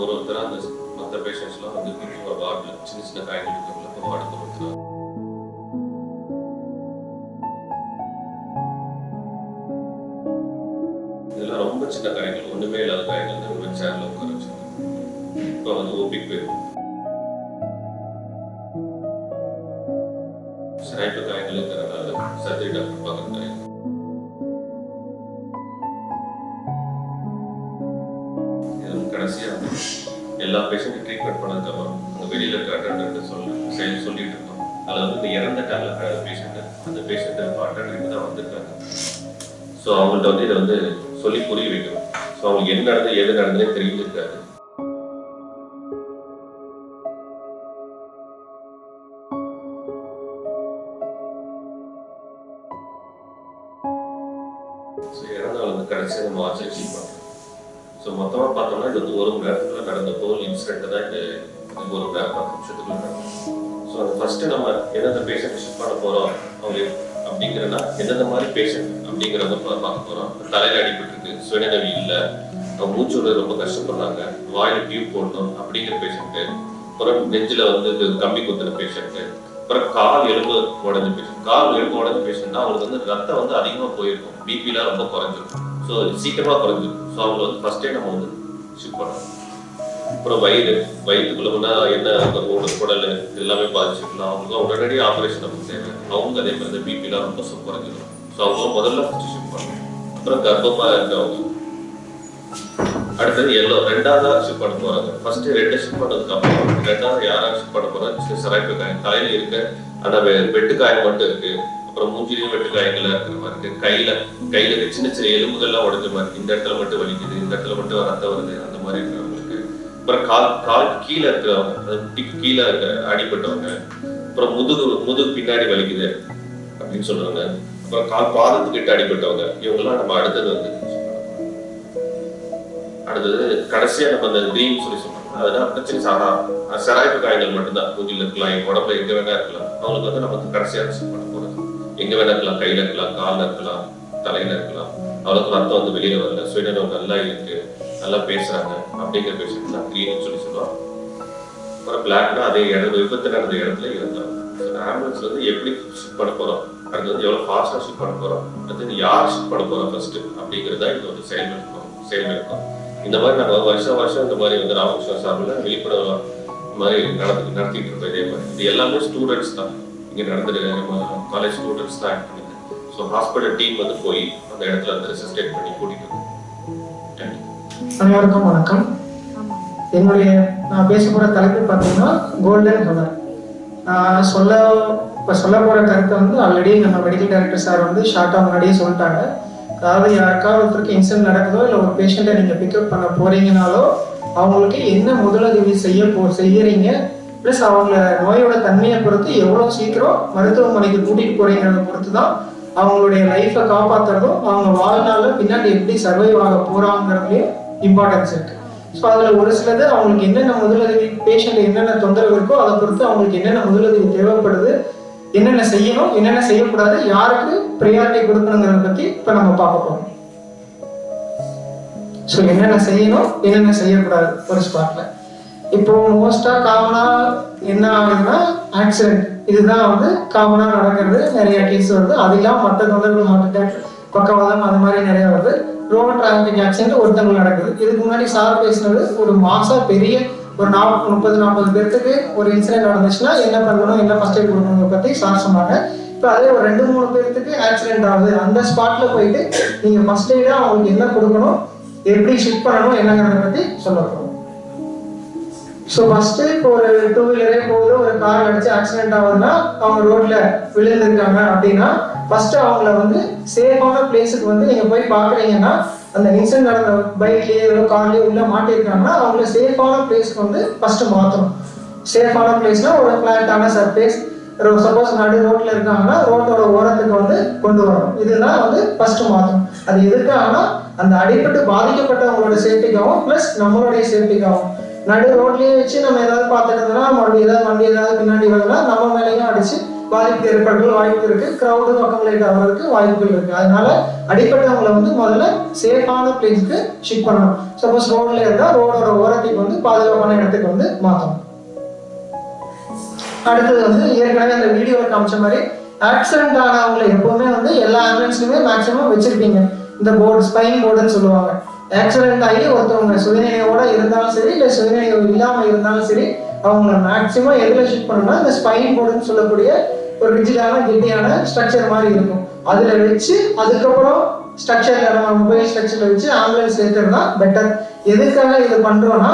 ஒருத்தர் அந்த மற்ற பேஷண்ட்ஸ்லாம் வந்து வார்டில் சின்ன சின்ன காய்கள் இருக்கிறவங்களுக்கு வார்டுக்கு ஒருத்தர். இதெல்லாம் ரொம்ப சின்ன காய்கள், ஒன்றுமே இல்லாத காய்கள் ரொம்ப சேர்ல உட்கார வச்சுருக்காங்க. இப்போ வந்து ஓபிக்கு போயிடும். சினைப்பு காய்கள் இருக்கிறதுனால சர்ஜரி டாக்டர் பார்க்குறாங்க. கடைசியாக எல்லா பேஷண்ட்டும் ட்ரீட்மெண்ட் பண்ணதுக்கப்புறம் அங்கே வெளியில் இருக்க அட்டண்டன்ட் சொல்லிட்டு இருக்கோம். அதில் வந்து இந்த இறந்துட்டாங்க பேஷண்ட்டு, அந்த பேஷண்ட்டு அட்டண்டன்ட் தான் வந்திருக்காங்க. ஸோ அவங்கள்ட்ட வந்து இதை வந்து சொல்லி புரிய வைக்கணும். ஸோ அவங்களுக்கு என்ன நடந்தது எது நடந்ததுன்னே தெரிஞ்சிருக்காது. ஸோ இறந்தவங்க வந்து கடைசியாக நம்ம வாட்ச் அச்சீவ் பண்ணுறோம். ஸோ மொத்தமாக பார்த்தோம்னா இது வந்து 1 மணி நேரத்துக்குள்ள நடந்த ஹோல் இன்சிடென்ட் தான் இந்த 1 மணி நேரம் 10 நிமிஷத்துக்குள்ள நடக்கும். ஸோ அந்த ஃபர்ஸ்ட்டு நம்ம எந்தெந்த பேஷண்ட் ஷிஃப்ட் பண்ண போகிறோம் அவங்க அப்படிங்கிறனா எந்தெந்த மாதிரி பேஷண்ட் அப்படிங்கிறத பார்க்க போகிறோம். தலையில் அடிபட்டுருக்கு, சுயநினைவு இல்லை, அவங்க மூச்சு விட ரொம்ப கஷ்டப்படுறாங்க, வாயில் டியூப் போடணும் அப்படிங்கிற பேஷண்ட்டு, அப்புறம் நெஞ்சில் வந்து கம்பி குத்துற பேஷண்ட்டு, அப்புறம் கால் எலும்பு உடஞ்ச பேஷண்ட். கால் எலும்பு உடஞ்ச பேஷண்ட்னா அவங்களுக்கு வந்து ரத்தம் வந்து அதிகமாக போயிருக்கும், பிபிலாம் ரொம்ப குறைஞ்சிருக்கும். ஸோ சீக்கிரமாக குறைஞ்சிருக்கும். ஸோ அவங்களை வந்து ஃபர்ஸ்டே நம்ம வந்து ஷிஃப்ட் பண்ணணும். அப்புறம் வயிற்றுக்குள்ள போனால் என்ன குடல் எல்லாமே பாதிச்சிருக்கலாம். அவங்களுக்கு உடனடியாக ஆப்ரேஷன் நமக்கு தேவை. அவங்க அதே மாதிரி பிபிலாம் ரொம்ப குறைஞ்சிடும். ஸோ அவங்க முதல்ல ஃபர்ஸ்ட் ஷிஃப்ட் பண்ணணும். அப்புறம் கர்ப்பமாக இருக்கவங்க அடுத்தது எல்லோ, ரெண்டாவதா ஷிஃப்ட் பண்ண போறாங்க. ஃபர்ஸ்ட் ரெண்டு ஷிஃப்ட் பண்ணதுக்கு அப்புறம் ரெண்டாவது யாரா ஷிஃப்ட் பண்ண போறாங்க, சிராய்ப்பு காயம் தலையில இருக்க ஆனா வெட்டு காயம் மட்டும் இருக்கு. அப்புறம் மூஞ்சிலையும் வெட்டு காயங்களா இருக்கிற மாதிரி இருக்கு. கையில சின்ன சின்ன எலும்புகள்லாம் உடைஞ்ச மாதிரி இருக்கு. இந்த இடத்துல மட்டும் வலிக்குது, இந்த இடத்துல மட்டும் ரத்தம் வருது, அந்த மாதிரி இருக்கிறவங்களுக்கு. அப்புறம் கால் கீழே இருக்கிறவங்க, முட்டிக்கு கீழே இருக்க அடிபட்டவங்க. அப்புறம் முதுகு பின்னாடி வலிக்குது அப்படின்னு சொல்றாங்க. அப்புறம் கால் பாதத்துக்கிட்ட அடிபட்டவங்க. இவங்கெல்லாம் நம்ம அடுத்தது கடைசியா நம்ம அந்த ட்ரீம் சொல்லி சொல்றோம். அதெல்லாம் பிரச்சனை சாதாரண சிராய்ப்பு காயங்கள் மட்டும்தான். மூஞ்சில இருக்கலாம், எங்க உடம்புல எங்க வேணா இருக்கலாம். அவங்களுக்கு நமக்கு கடைசியா பண்ண போறது எங்க வேணா இருக்கலாம், கையில இருக்கலாம், கால்ல இருக்கலாம், தலையில இருக்கலாம். அவளுக்கு ரத்தம் வெளியில வரல, சுயநலம் நல்லா இருக்கு, நல்லா பேசுறாங்க அப்படிங்கிற பேஷண்ட் தான் க்ரீன் சொல்லி சொல்லுவோம். அப்புறம் பிளாக்னா அதே இடம் விபத்து நடந்த இடத்துல இருந்தாங்க. ஆம்புலன்ஸ்ல எப்படி ஷிஃப்ட் பண்ண போறோம், அது எவ்வளவு ஃபாஸ்டா ஷிஃப்ட் பண்ண போறோம், அது யார் ஷிஃப்ட் பண்ண போறோம் ஃபர்ஸ்ட் அப்படிங்கிறதா இது செயல்படுத்தும். இந்த மாதிரி நாங்கள் வருஷம் இந்த மாதிரி ராமகிருஷ்ணா சார்பில் விழிப்புணர்வு மாதிரி நடத்திட்டு இருக்கோம். இதே மாதிரி இது எல்லாமே ஸ்டூடெண்ட்ஸ் தான் இங்கே நடந்துட்டு, நம்ம காலேஜ் ஸ்டூடெண்ட்ஸ் தான் ஆக்ட் பண்ணுது. ஸோ ஹாஸ்பிட்டல் டீம் போய் அந்த இடத்துல ரெசிஸ்டேட் பண்ணி கூட்டிட்டு வரும். அனைவருக்கும் வணக்கம். நான் பேச போகிற தலைப்பு பார்த்தீங்கன்னா கோல்டன் ஹவர். நான் சொல்ல போகிற கருத்தை ஆல்ரெடி நம்ம மெடிக்கல் டைரக்டர் சார் ஷார்ட்டாக முன்னாடியே சொல்லிட்டாங்க. அதாவது யாருக்காவது ஒருத்தருக்கு இன்சிடென்ட் நடக்குதோ இல்லை ஒரு பேஷண்ட்டை நீங்கள் பிக்கப் பண்ண போறீங்கனாலோ அவங்களுக்கு என்ன முதலுதவி செய்யறீங்க, ப்ளஸ் அவங்கள நோயோட தன்மையை பொறுத்து எவ்வளோ சீக்கிரம் மருத்துவமனைக்கு கூட்டிகிட்டு போறீங்கிறத பொறுத்து தான் அவங்களுடைய லைஃப்பை காப்பாற்றுறதும் அவங்க வாழ்நாளில் பின்னாடி எப்படி சர்வைவ் ஆக போகிறாங்கிறதுலையும் இம்பார்ட்டன்ஸ் இருக்குது. ஸோ அதில் ஒரு சிலது அவங்களுக்கு என்னென்ன முதலுதவி, பேஷண்ட் என்னென்ன தொந்தரவு இருக்கோ அதை பொறுத்து அவங்களுக்கு என்னென்ன முதலுதவி தேவைப்படுது, என்னென்ன செய்யணும், என்னென்ன செய்யக்கூடாது, யாருக்கு ப்ரையாரிட்டி கொடுக்கணுங்கிறத பற்றி இப்போ நம்ம பார்க்க போகிறோம். ஸோ என்னென்ன செய்யணும், என்னென்ன செய்யக்கூடாது ஒரு ஸ்பாட்ல. இப்போ மோஸ்டாக காமனாக என்ன ஆகுதுன்னா ஆக்சிடென்ட், இதுதான் காமனாக நடக்கிறது. நிறைய கேஸ் வருது. அது இல்லாமல் மற்ற தொந்தரவுகள், ஹார்ட் அட்டாக், பக்கவாதம், அது மாதிரி நிறைய வருது. ரோடு டிராஃபிக் ஆக்சிடென்ட் ஒருத்தவங்களுக்கு நடக்குது. இதுக்கு முன்னாடி சார் பேசினது ஒரு மாசம் பெரிய ஒரு 30-40 பேருக்கு ஒரு இன்சிடென்ட் நடந்துச்சுன்னா என்ன பண்ணணும், என்ன ஃபர்ஸ்ட் எய்ட் கொடுக்கணுங்க பற்றி சார் சொன்னாங்க. இப்போ அதே ஒரு 2-3 பேருக்கு ஆக்சிடென்ட் ஆகுது. அந்த ஸ்பாட்ல போயிட்டு நீங்க ஃபர்ஸ்ட் எய்டா அவங்களுக்கு என்ன கொடுக்கணும், எப்படி ஷிஃப்ட் பண்ணணும் என்னங்கிறத பற்றி சொல்ல போகிறோம். ஸோ ஃபர்ஸ்ட் இப்போ ஒரு 2 வீலரே போகுது, ஒரு கார் அடிச்சு ஆக்சிடென்ட் ஆகுதுன்னா அவங்க ரோட்ல விழுந்துருக்காங்க அப்படின்னா ஃபர்ஸ்ட் அவங்கள சேஃபான பிளேஸுக்கு நீங்க போய் பாக்குறீங்கன்னா அந்த இன்சிடென்ட் நடந்த பைக்லயோ கார்லயோ உள்ள மாட்டிருக்காங்கன்னா அவங்கள சேஃபான பிளேஸ்க்கு ஃபர்ஸ்ட் மாற்றணும். சேஃபான பிளேஸ்னா ஒரு பிளாட்டான சர்ஃபேஸ், சப்போஸ் நடு ரோட்ல இருக்காங்கன்னா ரோட்டோட ஓரத்துக்கு கொண்டு வரணும். இதுதான் ஃபர்ஸ்ட் மாற்றணும். அது எதுக்காகனா அந்த அடிபட்டு பாதிக்கப்பட்டவங்களோட சேஃப்டிக்காகவும் பிளஸ் நம்மளுடைய சேஃப்டிக்காகவும். நடு ரோட்லயே வச்சு நம்ம ஏதாவது பார்த்துட்டு இருந்தோம்னா மறுபடியும் ஏதாவது வண்டி ஏதாவது பின்னாடி வரலாம், நம்ம மேலேயும் அடிச்சு பாதிப்பு ஏற்படுற வாய்ப்பு இருக்கு, கிரௌடு அக்கமுலேட் ஆகிறதுக்கு வாய்ப்புகள் இருக்கு. அதனால அடிப்பட்டவங்களை முதல்ல சேஃபான பிளேஸ்க்கு ஷிஃப்ட் பண்ணணும். சப்போஸ் ரோட்ல இருந்தா ரோடோட ஓரத்துக்கு பாதுகாப்பான இடத்துக்கு மாற்றணும். அடுத்தது ஏற்கனவே அந்த வீடியோவில் காமிச்ச மாதிரி ஆக்சிடென்ட் ஆனவங்களை எப்பவுமே எல்லா ஆம்புலன்ஸ்லயுமே மேக்சிமம் வச்சிருப்பீங்க இந்த போர்டு, ஸ்பைன் போர்டுன்னு சொல்லுவாங்க. ஆக்சிடென்ட் ஆகி ஒருத்தவங்க சுயநினைவோட இருந்தாலும் சரி இல்லை சுயநினைவு இல்லாம இருந்தாலும் சரி அவங்கள மேக்சிமம் எதுல ஷிஃப்ட் பண்ணணும்னா இந்த ஸ்பைன் போர்டுன்னு சொல்லக்கூடிய ஒரு ரிஜிடான கெட்டியான ஸ்ட்ரக்சர் மாதிரி இருக்கும். அதுல வச்சு அதுக்கப்புறம் ஸ்ட்ரக்சர்ல நம்ம மொபைல் ஸ்ட்ரக்சர்ல வச்சு ஆம்புலன்ஸ் ஏற்றுறது தான் பெட்டர். எதுக்காக இது பண்றோம்னா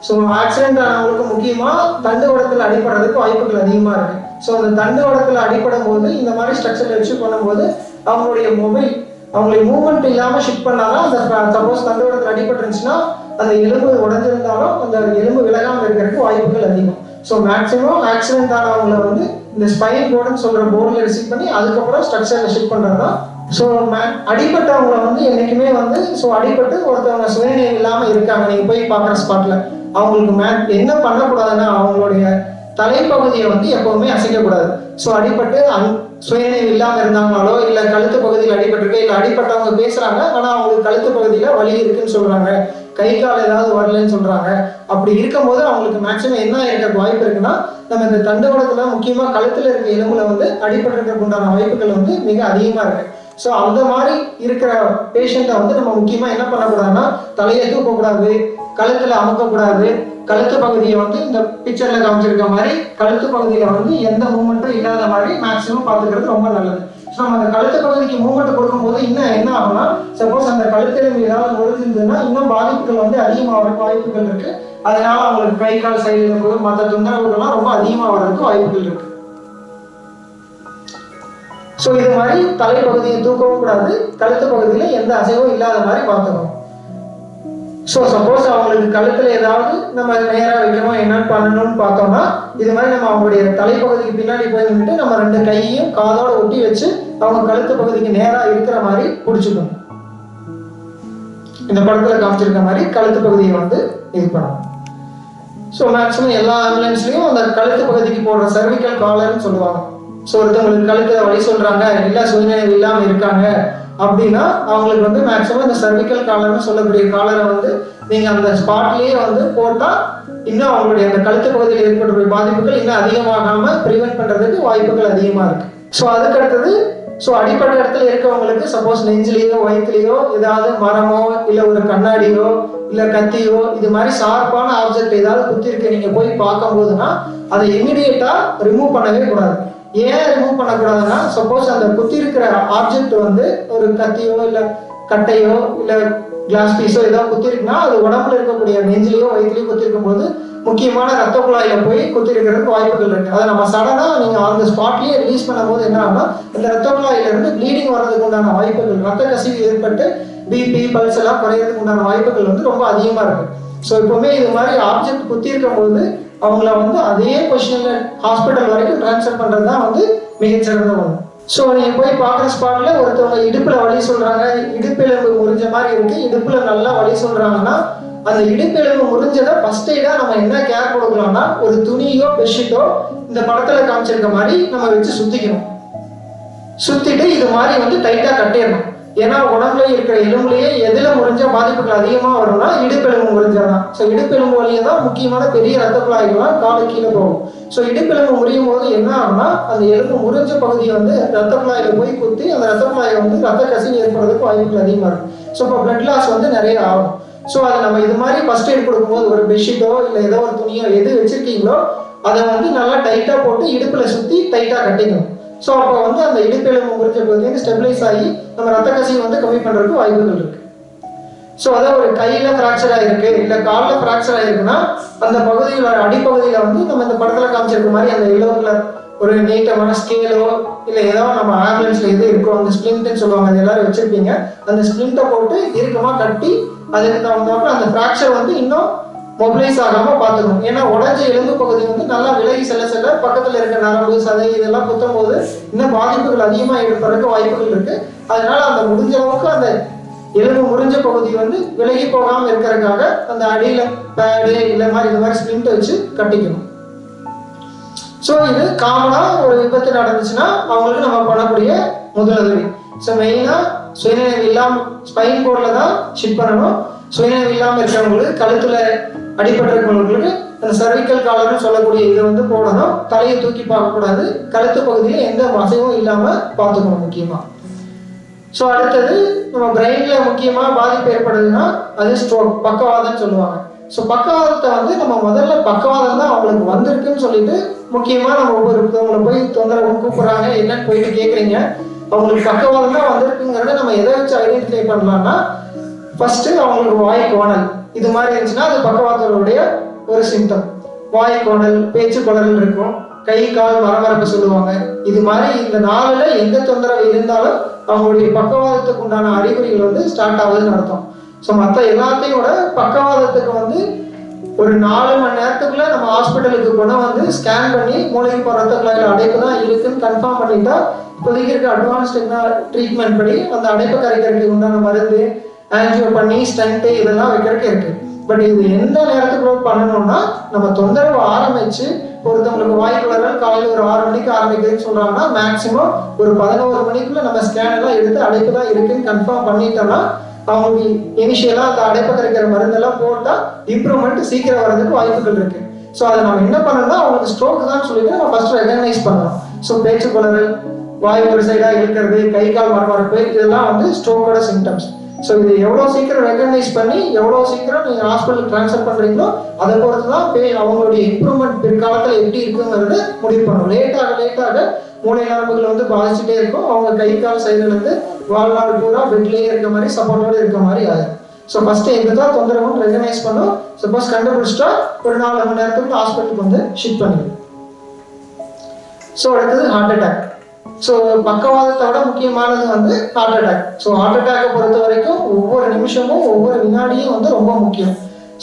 ஸோ ஆக்சிடென்ட் ஆனவங்களுக்கு முக்கியமா தண்டுவடத்தில் அடிபடுறதுக்கு வாய்ப்புகள் அதிகமா இருக்கு. ஸோ அந்த தண்டுவடத்தில் அடிபடும் போது இந்த மாதிரி ஸ்ட்ரக்சர்ல வச்சு பண்ணும்போது அவங்களுடைய மொபைல் அவங்களுடைய மூவ்மெண்ட் இல்லாம ஷிஃப்ட் பண்ணாலும் அந்த சப்போஸ் தண்டுவடத்தில் அடிபட்டுருந்துச்சுன்னா அந்த எலும்பு உடஞ்சிருந்தாலும் அந்த எலும்பு விலகாமல் இருக்கிறதுக்கு வாய்ப்புகள் அதிகம். ஸோ மேக்சிமம் ஆக்சிடென்ட் ஆனவங்களை இந்த ஸ்பைன் போர்டுன்னு சொல்ற போர்டில் ரிசீவ் பண்ணி அதுக்கப்புறம் ஸ்ட்ரக்சர்ல ஷிஃப்ட் பண்றது தான். ஸோ அடிபட்டவங்களை என்னைக்குமே ஸோ அடிபட்டு ஒருத்தவங்க சுயநினைவு இல்லாமல் இருக்காங்க, நீங்க போய் பார்க்குற ஸ்பாட்ல அவங்களுக்கு என்ன பண்ணக்கூடாதுன்னா அவங்களுடைய தலைப்பகுதியை எப்பவுமே அசைக்கக்கூடாது. ஸோ அடிபட்டு சுயநினைவு இல்லாமல் இருந்தாங்களோ இல்லை கழுத்து பகுதியில் அடிபட்டிருக்கு, இல்லை அடிப்பட்டவங்க பேசுறாங்க ஆனால் அவங்களுக்கு கழுத்து பகுதியில் வலி இருக்குன்னு சொல்றாங்க, கை கால் ஏதாவது வரலன்னு சொல்றாங்க. அப்படி இருக்கும்போது அவங்களுக்கு மேக்சிமம் என்ன இருக்க வாய்ப்பு இருக்குன்னா நம்ம இந்த தண்டுவடத்துல முக்கியமா கழுத்துல இருக்க எலும்புல அடிபட்டிருக்க உண்டான வாய்ப்புகள் மிக அதிகமா இருக்கு. ஸோ அந்த மாதிரி இருக்கிற பேஷண்ட்டை நம்ம முக்கியமா என்ன பண்ணக்கூடாதுன்னா தலையை தூக்கக்கூடாது, கழுத்துல அமுக்கக்கூடாது, கழுத்து பகுதியை இந்த பிக்சர்ல காமிச்சிருக்க மாதிரி கழுத்து பகுதியில எந்த மூமெண்ட்டும் இல்லாத மாதிரி மேக்சிமம் பார்த்துக்கிறது ரொம்ப நல்லது. நம்ம அந்த கழுத்து பகுதிக்கு மூவ்மெண்ட் கொடுக்கும்போது இன்னும் என்ன ஆகும்னா, சப்போஸ் அந்த கழுத்தெலும்பு ஏதாவது ஒழுங்குதுன்னா இன்னும் பாதிப்புகள் வந்து அதிகமாக வரக்கு வாய்ப்புகள் இருக்கு. அதனால அவங்களுக்கு கை கால் சைடு போது மற்ற தொந்தரவுகள்லாம் ரொம்ப அதிகமாக வர்றதுக்கு வாய்ப்புகள் இருக்கு. ஸோ இது மாதிரி தலைப்பகுதியை தூக்கவும் கூடாது, கழுத்து பகுதியில் எந்த அசைவும் இல்லாத மாதிரி பார்த்துக்கணும். ஸோ சப்போஸ் அவங்களுக்கு கழுத்துல ஏதாவது நம்ம நேராக வைக்கணும் என்னன்னு பண்ணணும்னு பார்த்தோம்னா, இது மாதிரி நம்ம அவங்களுடைய தலைப்பகுதிக்கு பின்னாடி போய் நின்றுட்டு நம்ம 2 கையையும் காதோட ஒட்டி வச்சு அவங்க கழுத்து பகுதிக்கு நேராக இருக்கிற மாதிரி பிடிச்சிக்கணும். இந்த படத்துல காமிச்சிருக்க மாதிரி கழுத்து பகுதியை வந்து இது பண்ணணும். ஸோ மேக்ஸிமம் எல்லா ஆம்புலன்ஸ்லயும் அந்த கழுத்து பகுதிக்கு போடுற சர்விக்கல் காலர்னு சொல்லுவாங்க. ஸோ ஒருத்தவங்களுக்கு கழுத்துல வழி சொல்றாங்க, இல்லை சுயநினைவு இல்லாமல் இருக்காங்க அப்படின்னா அவங்களுக்கு வந்து மேக்ஸிமம் இந்த சர்விக்கல் காலர்னு சொல்லக்கூடிய காலரை வந்து நீங்க அந்த ஸ்பாட்லயே வந்து போட்டா இன்னும் அவங்களுடைய அந்த கழுத்து பகுதியில் ஏற்படக்கூடிய பாதிப்புகள் இன்னும் அதிகமாகாம ப்ரிவென்ட் பண்றதுக்கு வாய்ப்புகள் அதிகமா இருக்கு. ஸோ அதுக்கு அடுத்தது அடிப்பட்ட இடத்துல இருக்கவங்களுக்கு சப்போஸ் நெஞ்சிலேயோ வயிற்றுலையோ ஏதாவது மரமோ இல்லை ஒரு கண்ணாடியோ இல்லை கத்தியோ இது மாதிரி ஷார்ப்பான ஆப்ஜெக்ட் ஏதாவது குத்தி இருக்கு நீங்க போய் பார்க்கும் போதுன்னா அதை இமிடியேட்டா ரிமூவ் பண்ணவே கூடாது. ஏன் ரிமூவ் பண்ணக்கூடாதுன்னா, சப்போஸ் அந்த குத்தி இருக்கிற ஆப்ஜெக்ட் வந்து ஒரு கத்தியோ இல்லை கட்டையோ இல்லை கிளாஸ் பீஸோ ஏதோ குத்தி இருக்குன்னா அது உடம்புல இருக்கக்கூடிய நெஞ்சிலையோ வயிற்றுலையோ குத்தி இருக்கும் போது முக்கியமான ரத்த குழாயில போய் குத்தி இருக்கிறதுக்கு வாய்ப்புகள் இருக்கு. அதை நம்ம சடனா நீங்க அந்த ஸ்பாட்லயே ரிலீஸ் பண்ணும் போது என்ன ஆகும்னா, இந்த ரத்த குழாயில இருந்து ப்ளீடிங் வர்றதுக்கு உண்டான வாய்ப்புகள், ரத்த கசிவு ஏற்பட்டு பிபி பல்ஸ் எல்லாம் குறையிறதுக்கு உண்டான வாய்ப்புகள் வந்து ரொம்ப அதிகமா இருக்கு. ஸோ எப்பவுமே இது மாதிரி ஆப்ஜெக்ட் குத்தி இருக்கும் போது அவங்கள வந்து அதே பொசிஷன்ல ஹாஸ்பிட்டல் வரைக்கும் டிரான்ஸ்ஃபர் பண்றது தான் வந்து மிகச்சிறந்த ஒன்று. ஸோ நீங்க போய் பார்க்குற ஸ்பாட்ல ஒருத்தவங்க இடுப்புல வலி சொல்றாங்க, இடுப்பெலும்பு முறிஞ்ச மாதிரி இருக்கு, இடுப்புல நல்லா வலி சொல்றாங்கன்னா அந்த இடுப்பெலும்பு முறிஞ்சதை ஃபர்ஸ்ட் எய்டா நம்ம என்ன கேர் கொடுக்கலாம்னா, ஒரு துணியோ பெட்ஷீட்டோ இந்த படத்துல காமிச்சிருக்க மாதிரி நம்ம வச்சு சுத்திக்கணும். சுத்திட்டு இது மாதிரி வந்து டைட்டா கட்டிடணும். ஏன்னா உடம்புல இருக்கிற எலும்புலயே எதுல முறிஞ்ச பாதிப்புகள் அதிகமா வரும்னா இடுப்பெலும்பு முறிஞ்சாதான். ஸோ இடுப்பெலும்பு வழியே தான் முக்கியமான பெரிய ரத்த குழாய்கள்லாம் காலு கீழே போகும். ஸோ இடுப்பெலும்பு முறியும் போது என்ன ஆகும்னா, அந்த எலும்பு முறிஞ்ச பகுதியை வந்து ரத்த குழாயில போய் குத்தி அந்த ரத்த குழாயை வந்து ரத்த கசிவு ஏற்படுறதுக்கு வாய்ப்புகள் அதிகமா இருக்கும். ஸோ இப்போ பிளட் லாஸ் வந்து நிறைய ஆகும். ஸோ அதை நம்ம இது மாதிரி ஃபர்ஸ்ட் எய்ட் கொடுக்கும்போது ஒரு பெட்ஷீட்டோ இல்லை ஏதோ ஒரு துணியோ எது வச்சிருக்கீங்களோ அதை வந்து நல்லா டைட்டா போட்டு இடுப்புல சுத்தி டைட்டா கட்டிக்கணும். ஸோ அப்போ வந்து அந்த இடுப்பெலும்பு முறிஞ்ச பகுதி ஸ்டெபிலைஸ் ஆகி நம்ம ரத்த கசிவு வந்து கம்மி பண்றதுக்கு வாய்ப்புகள் இருக்கு. ஸோ அதான் ஒரு கையில ஃப்ராக்சர் ஆயிருக்கு இல்லை காலில் ஃப்ராக்சர் ஆயிருக்குன்னா அந்த பகுதியில் அடிப்பகுதியில வந்து நம்ம இந்த படத்துல காமிச்சிருக்க மாதிரி அந்த எல்லோ கலர் ஒரு நீட்டமான ஸ்கேலோ இல்லை ஏதோ நம்ம ஆம்புலன்ஸ்ல எது இருக்கோ அந்த ஸ்பிளிண்ட்னு சொல்லுவாங்க, அது எல்லாரும் வச்சிருப்பீங்க. அந்த ஸ்பிளிண்ட்டை போட்டு இறுக்கமா கட்டி அதுக்கு தகுந்தாப்புல அந்த ஃப்ராக்சர் வந்து இன்னும் மொபிலைஸ் ஆகாம பார்த்துக்கணும். ஏன்னா உடஞ்ச எலும்பு பகுதி வந்து நல்லா விலகி செல்ல பக்கத்துல இருக்க நரம்பு சதை இதெல்லாம் குத்தும் போது இன்னும் பாதிப்புகள் அதிகமாக ஏற்படுறதுக்கு வாய்ப்புகள் இருக்கு. அதனால அந்த முடிஞ்ச அளவுக்கு அந்த எலும்பு முறிஞ்ச பகுதி வந்து விலகி போகாம இருக்கிறதுக்காக அந்த அடியில பேடு இல்லை மாதிரி இந்த மாதிரி ஸ்பிளிண்ட் வச்சு கட்டிக்கணும். ஸோ இது காமனா ஒரு விபத்து நடந்துச்சுன்னா அவங்களுக்கு நம்ம பண்ணக்கூடிய முதலுதவி. ஸோ மெயினா சுயநினைவு இல்லாம ஸ்பைன் போர்ட்ல தான் ஷிட் பண்ணணும். சுயநினைவு இல்லாமல் இருக்கிறவங்களுக்கு கழுத்துல அடிபட்டிருக்கிறவங்களுக்கு அந்த சர்விக்கல் காலர்னு சொல்லக்கூடிய இதை வந்து போடணும். தலையை தூக்கி பார்க்கக்கூடாது, கழுத்து பகுதியில் எந்த அசைவும் இல்லாம பார்த்துக்கணும் முக்கியமா. ஸோ அடுத்தது நம்ம பிரெயின்ல முக்கியமா பாதிப்பு ஏற்படுதுன்னா அது ஸ்ட்ரோக், பக்கவாதம்னு சொல்லுவாங்க. ஸோ பக்கவாதத்தை வந்து நம்ம முதல்ல பக்கவாதம் தான் அவங்களுக்கு வந்திருக்குன்னு சொல்லிட்டு முக்கியமா நம்ம ஒவ்வொருத்தவங்களை போய் தொந்தரவு கூப்பிடுறாங்க என்னன்னு போயிட்டு கேட்குறீங்க, அவங்களுக்கு பக்கவாதம் தான் வந்திருக்குங்கிறத நம்ம எதை வச்சு ஐடென்டிஃபை பண்ணலாம்னா, ஃபர்ஸ்ட் அவங்களுக்கு வாய் கோணல் இது மாதிரி இருந்துச்சுன்னா அது பக்கவாதத்தோடைய ஒரு சிம்டம். வாய் கோணல், பேச்சு குளறல் இருக்கும், கை கால் மரமரப்பு சொல்லுவாங்க. இது மாதிரி இந்த நாளில் எந்த தொந்தரவு இருந்தாலும் அவங்களுடைய பக்கவாதத்துக்கு உண்டான அறிகுறிகள் வந்து ஸ்டார்ட் ஆகுதுன்னு அர்த்தம். ஸோ மற்ற எல்லாத்தையும் விட பக்கவாதத்துக்கு வந்து ஒரு 4 மணி நேரத்துக்குள்ள நம்ம ஹாஸ்பிட்டலுக்கு போனால் வந்து ஸ்கேன் பண்ணி மூளைக்கு போகிற ரத்த குழாயில் அடைப்பு தான் இருக்குன்னு கன்ஃபார்ம் பண்ணிட்டா இப்போதைக்கு இருக்க அட்வான்ஸ்ட் ட்ரீட்மெண்ட் படி அந்த அடைப்பை கரைக்கிறதுக்கு உண்டான மருந்து, ஆன்ஜியோ பண்ணி ஸ்டண்ட் இதெல்லாம் வைக்கிறதுக்கு இருக்கு. பட் இது எந்த நேரத்துக்குள்ள பண்ணணும்னா, நம்ம தொந்தரவு ஆரம்பிச்சு ஒருத்தவங்களுக்கு வாய்க்குள்ளர்கள் காலையில் ஒரு 6 மணிக்கு ஆரம்பிக்கிறதுன்னு சொல்றாங்கன்னா மேக்சிமம் ஒரு 11 மணிக்குள்ள நம்ம ஸ்கேன் எல்லாம் எடுத்து அடைப்பு தான் இருக்குன்னு கன்ஃபார்ம் பண்ணிட்டோம்னா அவங்களுக்கு இனிஷியலா அந்த அடைப்பை கரைக்கிற மருந்தெல்லாம் போட்டா இம்ப்ரூவ்மெண்ட் சீக்கிரம் வர்றதுக்கு வாய்ப்புகள் இருக்கு. ஸோ அதை நம்ம என்ன பண்ணணும்னா அவங்களுக்கு ஸ்ட்ரோக் தான் சொல்லிட்டு நம்ம ஃபர்ஸ்ட் ரெகனைஸ் பண்ணணும். ஸோ பேச்சு குளறல், வாய் ஒரு சைடா இழுக்கிறது, கை கால் மரமரப்பு இதெல்லாம் வந்து ஸ்ட்ரோக்கோட சிம்டம்ஸ். ஸோ இது எவ்வளோ சீக்கிரம் ரெகனைஸ் பண்ணி எவ்வளோ சீக்கிரம் நீங்கள் ஹாஸ்பிட்டல் ட்ரான்ஸ்ஃபர் பண்ணுறீங்களோ அதை பொறுத்து தான் அவங்களுடைய இம்ப்ரூவ்மெண்ட் பிற்காலத்தில் எப்படி இருக்குங்கிறத முடிவு பண்ணணும். லேட்டாக மூளை நரம்புகள் வந்து பாதிச்சுட்டே இருக்கும். அவங்க கை கால் சைடுலேருந்து வாழ்நாள் பூரா பெட்லேயே இருக்க மாதிரி சப்போர்ட்டோடு இருக்க மாதிரி ஆகும். ஸோ ஃபஸ்ட்டு எதுதான் தொந்தரவுன்னு ரெகனைஸ் பண்ணும். சப்போஸ் கண்டுபிடிச்சிட்டா ஒரு 4 மணி நேரத்துக்கு ஹாஸ்பிட்டலுக்கு வந்து ஷிஃப்ட் பண்ணிடும். ஸோ அடுத்தது ஹார்ட் அட்டாக். ஸோ பக்கவாதத்தை விட முக்கியமானது வந்து ஹார்ட் அட்டாக். ஸோ ஹார்ட் அட்டாக்கை பொறுத்த வரைக்கும் ஒவ்வொரு நிமிஷமும் ஒவ்வொரு வினாடியும் வந்து ரொம்ப முக்கியம்.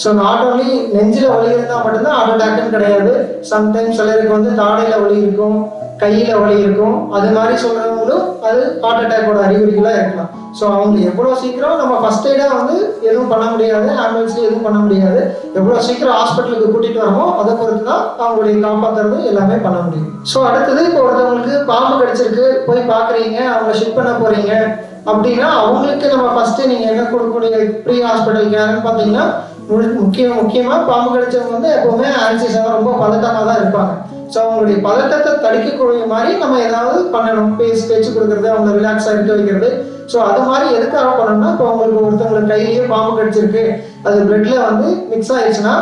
ஸோ நாட் ஓன்லி நெஞ்சில் வலி இருந்தால் மட்டும்தான் ஹார்ட் அட்டாக்னு கிடையாது. சம்டைம்ஸ் சிலருக்கு வந்து தாடையில் வலி இருக்கும், கையில் வலி இருக்கும். அது மாதிரி சொல்கிறவங்களும் அது ஹார்ட் அட்டாக்கோட அறிகுறிகளாக இருக்கலாம். ஸோ அவங்க எவ்வளோ சீக்கிரம் நம்ம ஃபஸ்ட் எய்டாக வந்து எதுவும் பண்ண முடியாது, ஆம்புலன்ஸில் எதுவும் பண்ண முடியாது. எவ்வளோ சீக்கிரம் ஹாஸ்பிட்டலுக்கு கூட்டிகிட்டு வரமோ அதை பொறுத்து தான் அவங்களுடைய காப்பாற்றுறது எல்லாமே பண்ண முடியும். ஸோ அடுத்தது இப்போ ஒருத்தவங்களுக்கு பாம்பு கடிச்சிருக்கு, போய் பார்க்குறீங்க, அவங்க ஷிஃப்ட் பண்ண போகிறீங்க அப்படின்னா அவங்களுக்கு நம்ம ஃபஸ்ட்டு நீங்கள் என்ன கொடுக்கக்கூடிய ப்ரீ ஹாஸ்பிட்டல் கேர்னு பார்த்தீங்கன்னா முக்கியமாக பாம்பு கடிச்சவங்க வந்து எப்போவுமே ஆன்சிஸாக ரொம்ப பதட்டமாக தான் இருப்பாங்க. ஸோ அவங்களுடைய பதட்டத்தை தடுக்கக்கூடிய மாதிரி நம்ம ஏதாவது பண்ணணும். பேச்சு கொடுக்கறது, அவங்க ரிலாக்ஸாக இருக்க வைக்கிறது. ஸோ அது மாதிரி எதுக்காக பண்ணணும்னா, இப்போ அவங்களுக்கு ஒருத்தவங்களுக்கு கையிலேயே பாம்பு கடிச்சிருக்கு, அது பிளட்ல வந்து மிக்ஸ் ஆயிடுச்சுன்னா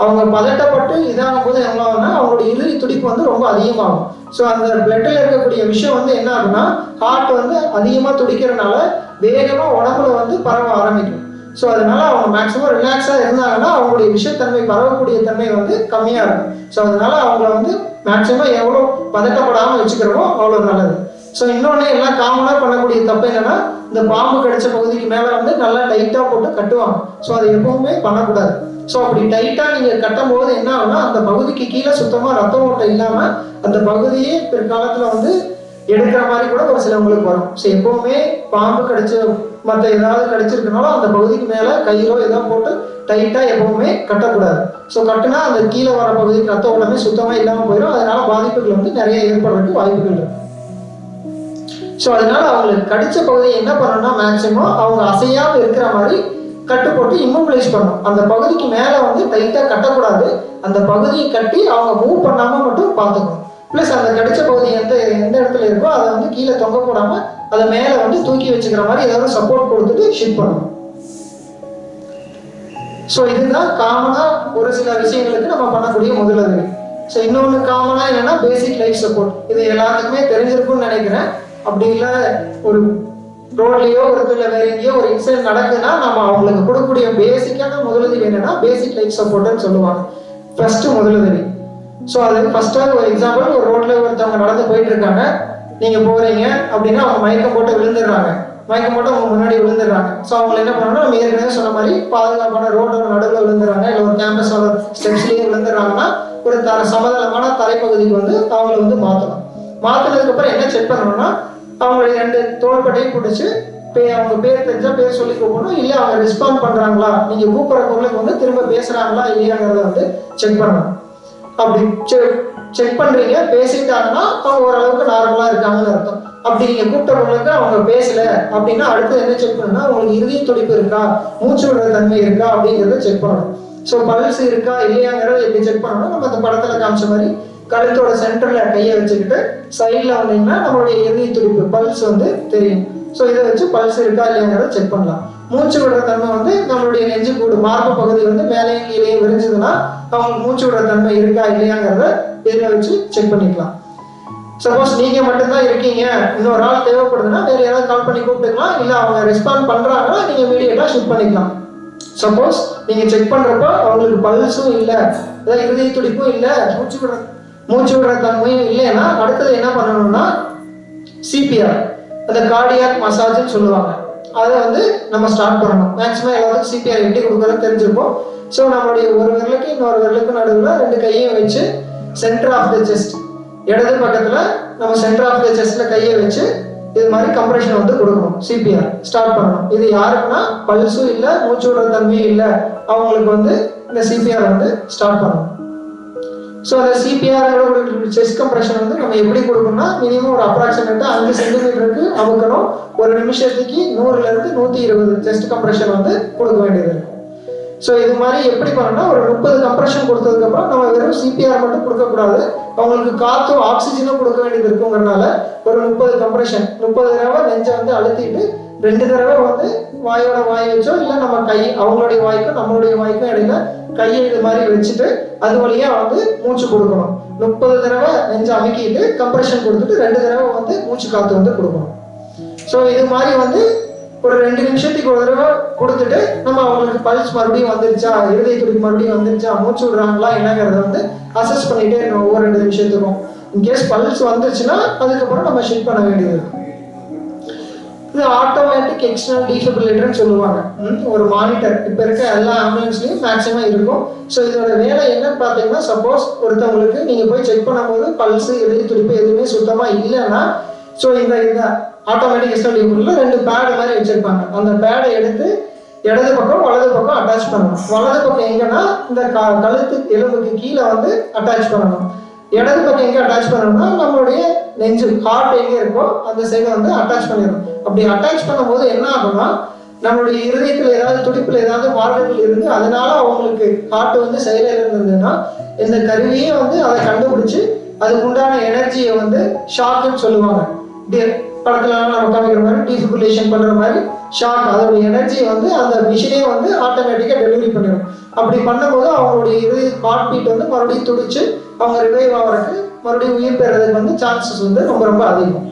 அவங்க பதட்டப்பட்டு இதாகும் போது என்ன ஆகும்னா அவங்களுடைய இறுதி துடிப்பு வந்து ரொம்ப அதிகமாகும். ஸோ அந்த பிளட்டில் இருக்கக்கூடிய விஷயம் வந்து என்ன ஆகுனா ஹார்ட் வந்து அதிகமாக துடிக்கிறதுனால வேகமாக உடம்புல வந்து பரவ ஆரம்பிக்கும். ஸோ அதனால அவங்க மேக்ஸிமம் ரிலாக்ஸாக இருந்தாங்கன்னா அவங்களுடைய விஷத்தன்மை பரவக்கூடிய தன்மை வந்து கம்மியாக இருக்கும். ஸோ அதனால அவங்கள வந்து மேக்ஸிமம் எவ்வளோ பதட்டப்படாமல் வச்சுக்கிறோமோ அவ்வளோ நல்லது. ஸோ இன்னொன்று எல்லாம் காமனாக பண்ணக்கூடிய தப்பு என்னன்னா, இந்த பாம்பு கடிச்ச பகுதிக்கு மேலே வந்து நல்லா டைட்டாக போட்டு கட்டுவாங்க. ஸோ அதை எப்பவுமே பண்ணக்கூடாது. ஸோ அப்படி டைட்டாக நீங்கள் கட்டும் போது என்ன ஆகுனா அந்த பகுதிக்கு கீழே சுத்தமாக ரத்த ஓட்டம் இல்லாமல் அந்த பகுதியே பிற்காலத்தில் வந்து எடுக்கிற மாதிரி கூட ஒரு சிலவங்களுக்கு வரும். ஸோ எப்பவுமே பாம்பு கடிச்ச மற்ற ஏதாவது கடிச்சிருக்கனாலும் அந்த பகுதிக்கு மேலே கயிறோ ஏதோ போட்டு டைட்டாக எப்பவுமே கட்டக்கூடாது. ஸோ கட்டுனா அந்த கீழே வர பகுதிக்கு ரத்த ஓட்டமே சுத்தமாக இல்லாமல் போயிடும். அதனால பாதிப்புகள் வந்து நிறைய ஏற்படுறதுக்கு வாய்ப்புகள் இருக்கு. ஸோ அதனால அவங்களுக்கு கடிச்ச பகுதியை என்ன பண்ணணும்னா மேக்சிமம் அவங்க அசையாமல் இருக்கிற மாதிரி கட்டு போட்டு இம்மோபிளைஸ் பண்ணணும். அந்த பகுதிக்கு மேலே வந்து டைட்டாக கட்டக்கூடாது. அந்த பகுதியை கட்டி அவங்க மூவ் பண்ணாமல் மட்டும் பார்த்துக்கணும். ப்ளஸ் அந்த கடிச்ச பகுதி எந்த இடத்துல இருக்கோ அதை வந்து கீழே தொங்க போடாமல் அதை மேலே வந்து தூக்கி வச்சுக்கிற மாதிரி ஏதாவது சப்போர்ட் கொடுத்துட்டு ஷிஃப்ட் பண்ணணும். ஸோ இதுதான் காமனாக ஒரு சில விஷயங்களுக்கு நம்ம பண்ணக்கூடிய முதலுதவி. ஸோ இன்னொன்று காமனாக என்னன்னா பேசிக் லைஃப் சப்போர்ட். இது எல்லாத்துக்குமே தெரிஞ்சிருக்கும்னு நினைக்கிறேன். அப்படி இல்லை ஒரு ரோட்லேயோ ஒரு வேற எங்கேயோ ஒரு இன்சிடென்ட் நடக்குதுன்னா நம்ம அவங்களுக்கு கொடுக்கக்கூடிய பேசிக்கான முதலுதவி என்னன்னா பேசிக் லைஃப் சப்போர்ட்னு சொல்லுவாங்க. ஃபர்ஸ்ட் முதலுதவி. ஸோ அது ஃபர்ஸ்ட்டாக ஒரு எக்ஸாம்பிள், ஒரு ரோட்ல ஒருத்தவங்க நடந்து போயிட்டு இருக்காங்க, நீங்கள் போகிறீங்க அப்படின்னா அவங்க மயக்கம் போட்டு விழுந்துடுறாங்க. மயக்கம் போட்டு அவங்க முன்னாடி விழுந்துடுறாங்க. ஸோ அவங்க என்ன பண்ணணும்னா நம்ம ஏற்கனவே சொன்ன மாதிரி பாதுகாப்பான ரோட்டோட நடுவில் விழுந்துடுறாங்க, இல்லை ஒரு கேம்பஸோட ஸ்டெப்ஸ்லேயே விழுந்துடுறாங்கன்னா ஒரு சமதளமான தரைப்பகுதிக்கு வந்து அவங்கள வந்து மாற்றணும். மாற்றினதுக்கப்புறம் என்ன செக் பண்ணணும்னா அவங்களுடைய 2 தோள்பட்டையும் பிடிச்சி அவங்க பேர் தெரிஞ்சா பேர் சொல்லி கூப்பிடணும். இல்லை அவங்க ரெஸ்பாண்ட் பண்ணுறாங்களா, நீங்கள் கூப்பிட்ற குரலுக்கு வந்து திரும்ப பேசுகிறாங்களா இல்லையாங்கிறத வந்து செக் பண்ணணும். அப்படி செக் பண்ணுறீங்க, பேசிட்டாங்கன்னா அவங்க ஓரளவுக்கு நார்மலாக இருக்காங்கன்னு அர்த்தம். அப்படி நீங்கள் கூப்பிட்டவங்களுக்கு அவங்க பேசலை அப்படின்னா அடுத்து என்ன செக் பண்ணணும்னா உங்களுக்கு இறுதி துடிப்பு இருக்கா, மூச்சு விடுற தன்மை இருக்கா அப்படிங்கிறத செக் பண்ணணும். ஸோ பல்ஸ் இருக்கா இல்லையாங்கிறத எப்படி செக் பண்ணணும், நம்ம அந்த படத்தில் காமிச்ச மாதிரி கழுத்தோட சென்டரில் கையை வச்சுக்கிட்டு சைடில் வந்தீங்கன்னா நம்மளுடைய இறுதி துடிப்பு பல்ஸ் வந்து தெரியும். ஸோ இதை வச்சு பல்ஸ் இருக்கா இல்லையாங்கிறத செக் பண்ணலாம். மூச்சு விடுற தன்மை வந்து நம்மளுடைய நெஞ்சு கூடு மார்பு பகுதி வந்து மேலேயும் கீழே விரிஞ்சதுன்னா அவங்களுக்கு மூச்சு விடுற தன்மை இருக்கா இல்லையாங்கிறத இதில் வச்சு செக் பண்ணிக்கலாம். சப்போஸ் நீங்கள் மட்டும்தான் இருக்கீங்க, இன்னொரு ஆள் தேவைப்படுதுன்னா வேறு யாராவது கால் பண்ணி கூப்பிட்டுக்கலாம். இல்லை அவங்க ரெஸ்பாண்ட் பண்ணுறாங்கன்னா நீங்கள் இமீடியட்டாக ஷிஃப்ட் பண்ணிக்கலாம். சப்போஸ் நீங்கள் செக் பண்ணுறப்ப அவங்களுக்கு பல்ஸும் இல்லை, அதாவது இறுதி துடிப்பும் இல்லை, மூச்சு விடுற தன்மையும் இல்லைன்னா அடுத்தது என்ன பண்ணணும்னா சிபிஆர், அந்த கார்டியாக் மசாஜ்னு சொல்லுவாங்க, அதை வந்து நம்ம ஸ்டார்ட் பண்ணணும். மேக்ஸிமம் எல்லாத்துக்கும் சிபிஆர் எப்படி கொடுக்குறதுன்னு தெரிஞ்சிருப்போம். ஸோ நம்மளுடைய ஒரு விரலுக்கு இன்னொரு விரலுக்கு நடுவில் 2 கையையும் வச்சு சென்டர் ஆஃப் த செஸ்ட் இடது பக்கத்தில் நம்ம சென்டர் ஆஃப் த செஸ்ட்டில் கையை வச்சு இது மாதிரி கம்ப்ரெஷன் வந்து கொடுக்கணும். சிபிஆர் ஸ்டார்ட் பண்ணணும். இது யாருக்குன்னா பல்ஸும் இல்லை மூச்சு விடுற தன்மையும் இல்லை அவங்களுக்கு வந்து இந்த சிபிஆர் வந்து ஸ்டார்ட் பண்ணணும். ஸோ அந்த சிபிஆரோட செஸ்ட் கம்ப்ரெஷன் வந்து நம்ம எப்படி கொடுக்கணும்னா மினிமம் ஒரு அப்ராக்சிமேட்டாக 5 சென்டிமீட்டருக்கு அமுக்கணும். ஒரு நிமிஷத்துக்கு 100லேருந்து 120 செஸ்ட் கம்ப்ரெஷன் வந்து கொடுக்க வேண்டியது இருக்கும். ஸோ இது மாதிரி எப்படி பண்ணணும்னா ஒரு 30 கம்ப்ரெஷன் கொடுத்ததுக்கப்புறம் நம்ம வெறும் சிபிஆர் மட்டும் கொடுக்கக்கூடாது, அவங்களுக்கு காற்றும் ஆக்சிஜனும் கொடுக்க வேண்டியது இருக்குங்கிறனால ஒரு 30 கம்ப்ரெஷன் 30 தடவை நெஞ்சை வந்து அழுத்திட்டு 2 தடவை வந்து வாயோட வாய் வச்சோ இல்லை நம்ம கை அவங்களுடைய வாய்க்கும் நம்மளுடைய வாய்க்கும் இடையில கையை இது மாதிரி வச்சுட்டு அது வழியாக வந்து மூச்சு கொடுக்கணும். 30 தடவை நெஞ்சு அமைக்கிட்டு கம்ப்ரெஷன் கொடுத்துட்டு 2 தடவை வந்து மூச்சு காற்று வந்து கொடுக்கணும். ஸோ இது மாதிரி வந்து ஒரு 2 நிமிஷத்துக்கு ஒரு தடவை கொடுத்துட்டு நம்ம அவங்களுக்கு பல்ஸ் மறுபடியும் வந்துருச்சா, இருதய துடிப்பு மறுபடியும் வந்துருச்சா, மூச்சு விடுறாங்களா என்னங்கிறத வந்து அசஸ் பண்ணிட்டே இருக்கணும் ஒவ்வொரு 2 நிமிஷத்துக்கும். இன்கேஸ் பல்ஸ் வந்துருச்சுன்னா அதுக்கப்புறம் நம்ம ஷிஃப்ட் பண்ண வேண்டியது. இது ஆட்டோமேட்டிக் எக்ஸ்டர்னல் டீஃபிபிரிலேட்டர்னு சொல்லுவாங்க. ஒரு மானிட்டர் இப்போ இருக்க எல்லா ஆம்புலன்ஸ்லையும் மேக்ஸிமம் இருக்கும். ஸோ இதோட வேலை என்னன்னு பார்த்தீங்கன்னா, சப்போஸ் ஒருத்தவங்களுக்கு நீங்கள் போய் செக் பண்ணும்போது பல்ஸு இதய துடிப்பு எதுவுமே சுத்தமாக இல்லைன்னா, ஸோ இந்த ஆட்டோமேட்டிக் எக்ஸ்டர்னல் டீஃபிபிரிலேட்டர் 2 பேடு மாதிரி வச்சிருப்பாங்க. அந்த பேடை எடுத்து இடது பக்கம் வலது பக்கம் அட்டாச் பண்ணணும். வலது பக்கம் எங்கன்னா இந்த கழுத்து எலும்புக்கு கீழே வந்து அட்டாச் பண்ணணும். இடது பக்கம் எங்கே அட்டாச் பண்ணணும்னா நம்மளுடைய நெஞ்சு ஹார்ட் எங்கே இருக்கோ அந்த சைடை வந்து அட்டாச் பண்ணிடணும். அப்படி அட்டாச் பண்ணும்போது என்ன ஆகும்னா, நம்மளுடைய இருதயத்தில் ஏதாவது துடிப்பில் ஏதாவது மாறுதல்கள் இருந்து அதனால அவங்களுக்கு ஹார்ட் வந்து செயலில் இருந்ததுன்னா இந்த கருவியே வந்து அதை கண்டுபிடிச்சு அதுக்கு உண்டான எனர்ஜியை வந்து ஷாக்குன்னு சொல்லுவாங்க. படத்துல நம்ம காமிக்கிற மாதிரி டீஃபிபிரிலேஷன் பண்ற மாதிரி ஷாக், அதோட எனர்ஜியை வந்து அந்த மிஷினே வந்து ஆட்டோமேட்டிக்காக டெலிவரி பண்ணிடும். அப்படி பண்ணும்போது அவங்களுடைய இருதய ஹார்ட் பீட் வந்து மறுபடியும் துடிச்சு அவங்க ரிவைவ் ஆகிறதுக்கு மறுபடியும் உயிர் பெறதுக்கு வந்து சான்சஸ் வந்து ரொம்ப ரொம்ப அதிகம்.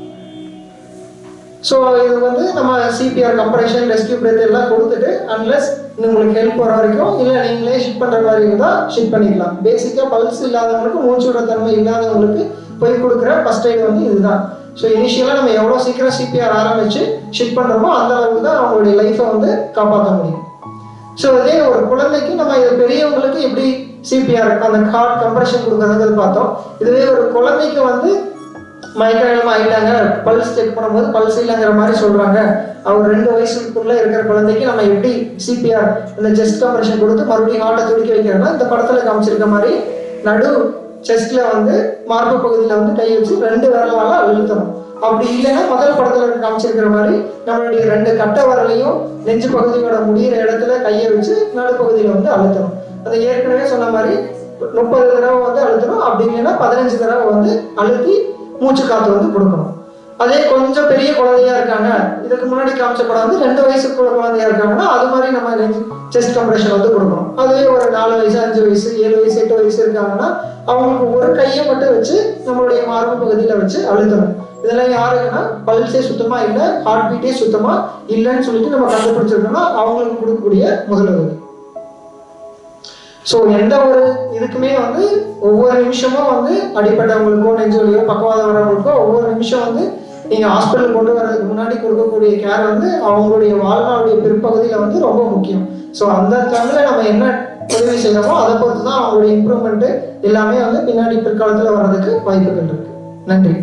ஸோ இது வந்து நம்ம சிபிஆர் கம்ப்ரெஷன் ரெஸ்கியூ பிரேத் எல்லாம் கொடுத்துட்டு அன்லெஸ் உங்களுக்கு ஹெல்ப் வர வரைக்கும் இல்லை நீங்களே ஷிஃப்ட் பண்ணுற மாதிரி இருந்தால் ஷிஃப்ட் பண்ணிக்கலாம். பேசிக்காக பல்ஸ் இல்லாதவங்களுக்கு மூச்சு விட தன்மை இல்லாதவங்களுக்கு போய் கொடுக்குற ஃபர்ஸ்ட் எய்ட் வந்து இதுதான். ஸோ இனிஷியலாக நம்ம எவ்வளோ சீக்கிரம் சிபிஆர் ஆரம்பிச்சு ஷிஃப்ட் பண்ணுறோமோ அந்த அளவுக்கு தான் அவங்களுடைய லைஃப்பை வந்து காப்பாற்ற முடியும். ஸோ இதே ஒரு குழந்தைக்கு நம்ம இது பெரியவங்களுக்கு எப்படி சிபிஆர் அந்த ஹார்ட் கம்ப்ரெஷன் கொடுக்குறது பார்த்தோம். இதுவே ஒரு குழந்தைக்கு வந்து மயக்கம் ஆகிட்டாங்க, பல்ஸ் செக் பண்ணும்போது பல்ஸ் இல்லைங்கிற மாதிரி சொல்கிறாங்க, அவர் 2 வயசுக்குள்ளே இருக்கிற குழந்தைக்கு நம்ம எப்படி சிபிஆர் இந்த செஸ்ட் கம்ப்ரெஷன் கொடுத்து மறுபடியும் ஹார்ட்டை துடிக்க வைக்கிறோம்னா இந்த படத்தில் காமிச்சிருக்க மாதிரி நடு செஸ்ட்ல வந்து மார்பு பகுதியில் வந்து கை வச்சு 2 விரலால அழுத்தணும். அப்படி இல்லைன்னா முதல் படத்தில் காமிச்சிருக்கிற மாதிரி நம்மளுடைய 2 கட்டை விரலையும் நெஞ்சு பகுதியோட முடிகிற இடத்துல கையை வச்சு நடுப்பகுதியில் வந்து அழுத்தணும். அதை ஏற்கனவே சொன்ன மாதிரி 30 தடவை வந்து அழுத்தணும். அப்படி இல்லைன்னா 15 தடவை வந்து அழுத்தி மூச்சு காற்று வந்து கொடுக்கணும். அதே கொஞ்சம் பெரிய குழந்தையா இருக்காங்க, இதுக்கு முன்னாடி காமிச்ச படம் வந்து 2 வயசுக்குள்ள குழந்தையா இருக்காங்கன்னா அது மாதிரி நம்ம செஸ்ட் கம்ப்ரெஷன் வந்து கொடுக்கணும். அதுவே ஒரு 4 வயசு 5 வயசு 7 வயசு 8 வயசு இருக்காங்கன்னா அவங்களுக்கு ஒரு கையை மட்டும் வச்சு நம்மளுடைய மார்பு பகுதியில் வச்சு அழுத்தணும். இதெல்லாம் யாருக்குன்னா பல்ஸே சுத்தமா இல்லை, ஹார்ட் பீட்டே சுத்தமா இல்லைன்னு சொல்லிட்டு நம்ம கண்டுபிடிச்சிருக்கோம்னா அவங்களுக்கு கொடுக்கக்கூடிய முதலுதவி. ஸோ எந்த ஒரு இதுக்குமே வந்து ஒவ்வொரு நிமிஷமும் வந்து அடிப்பட்டவங்களுக்கோ நெஞ்சு வலியோ பக்கவாதம் வரவங்களுக்கோ ஒவ்வொரு நிமிஷம் வந்து நீங்கள் ஹாஸ்பிட்டல் கொண்டு வர்றதுக்கு முன்னாடி கொடுக்கக்கூடிய கேர் வந்து அவங்களுடைய வாழ்நாளுடைய பிற்பகுதியில் வந்து ரொம்ப முக்கியம். ஸோ அந்த டைமில் நம்ம என்ன உதவி செய்யறோமோ அதை பொறுத்து தான் அவங்களுடைய இம்ப்ரூவ்மெண்ட்டு எல்லாமே வந்து பின்னாடி பிற்காலத்தில் வர்றதுக்கு வாய்ப்புகள் இருக்கு. நன்றி.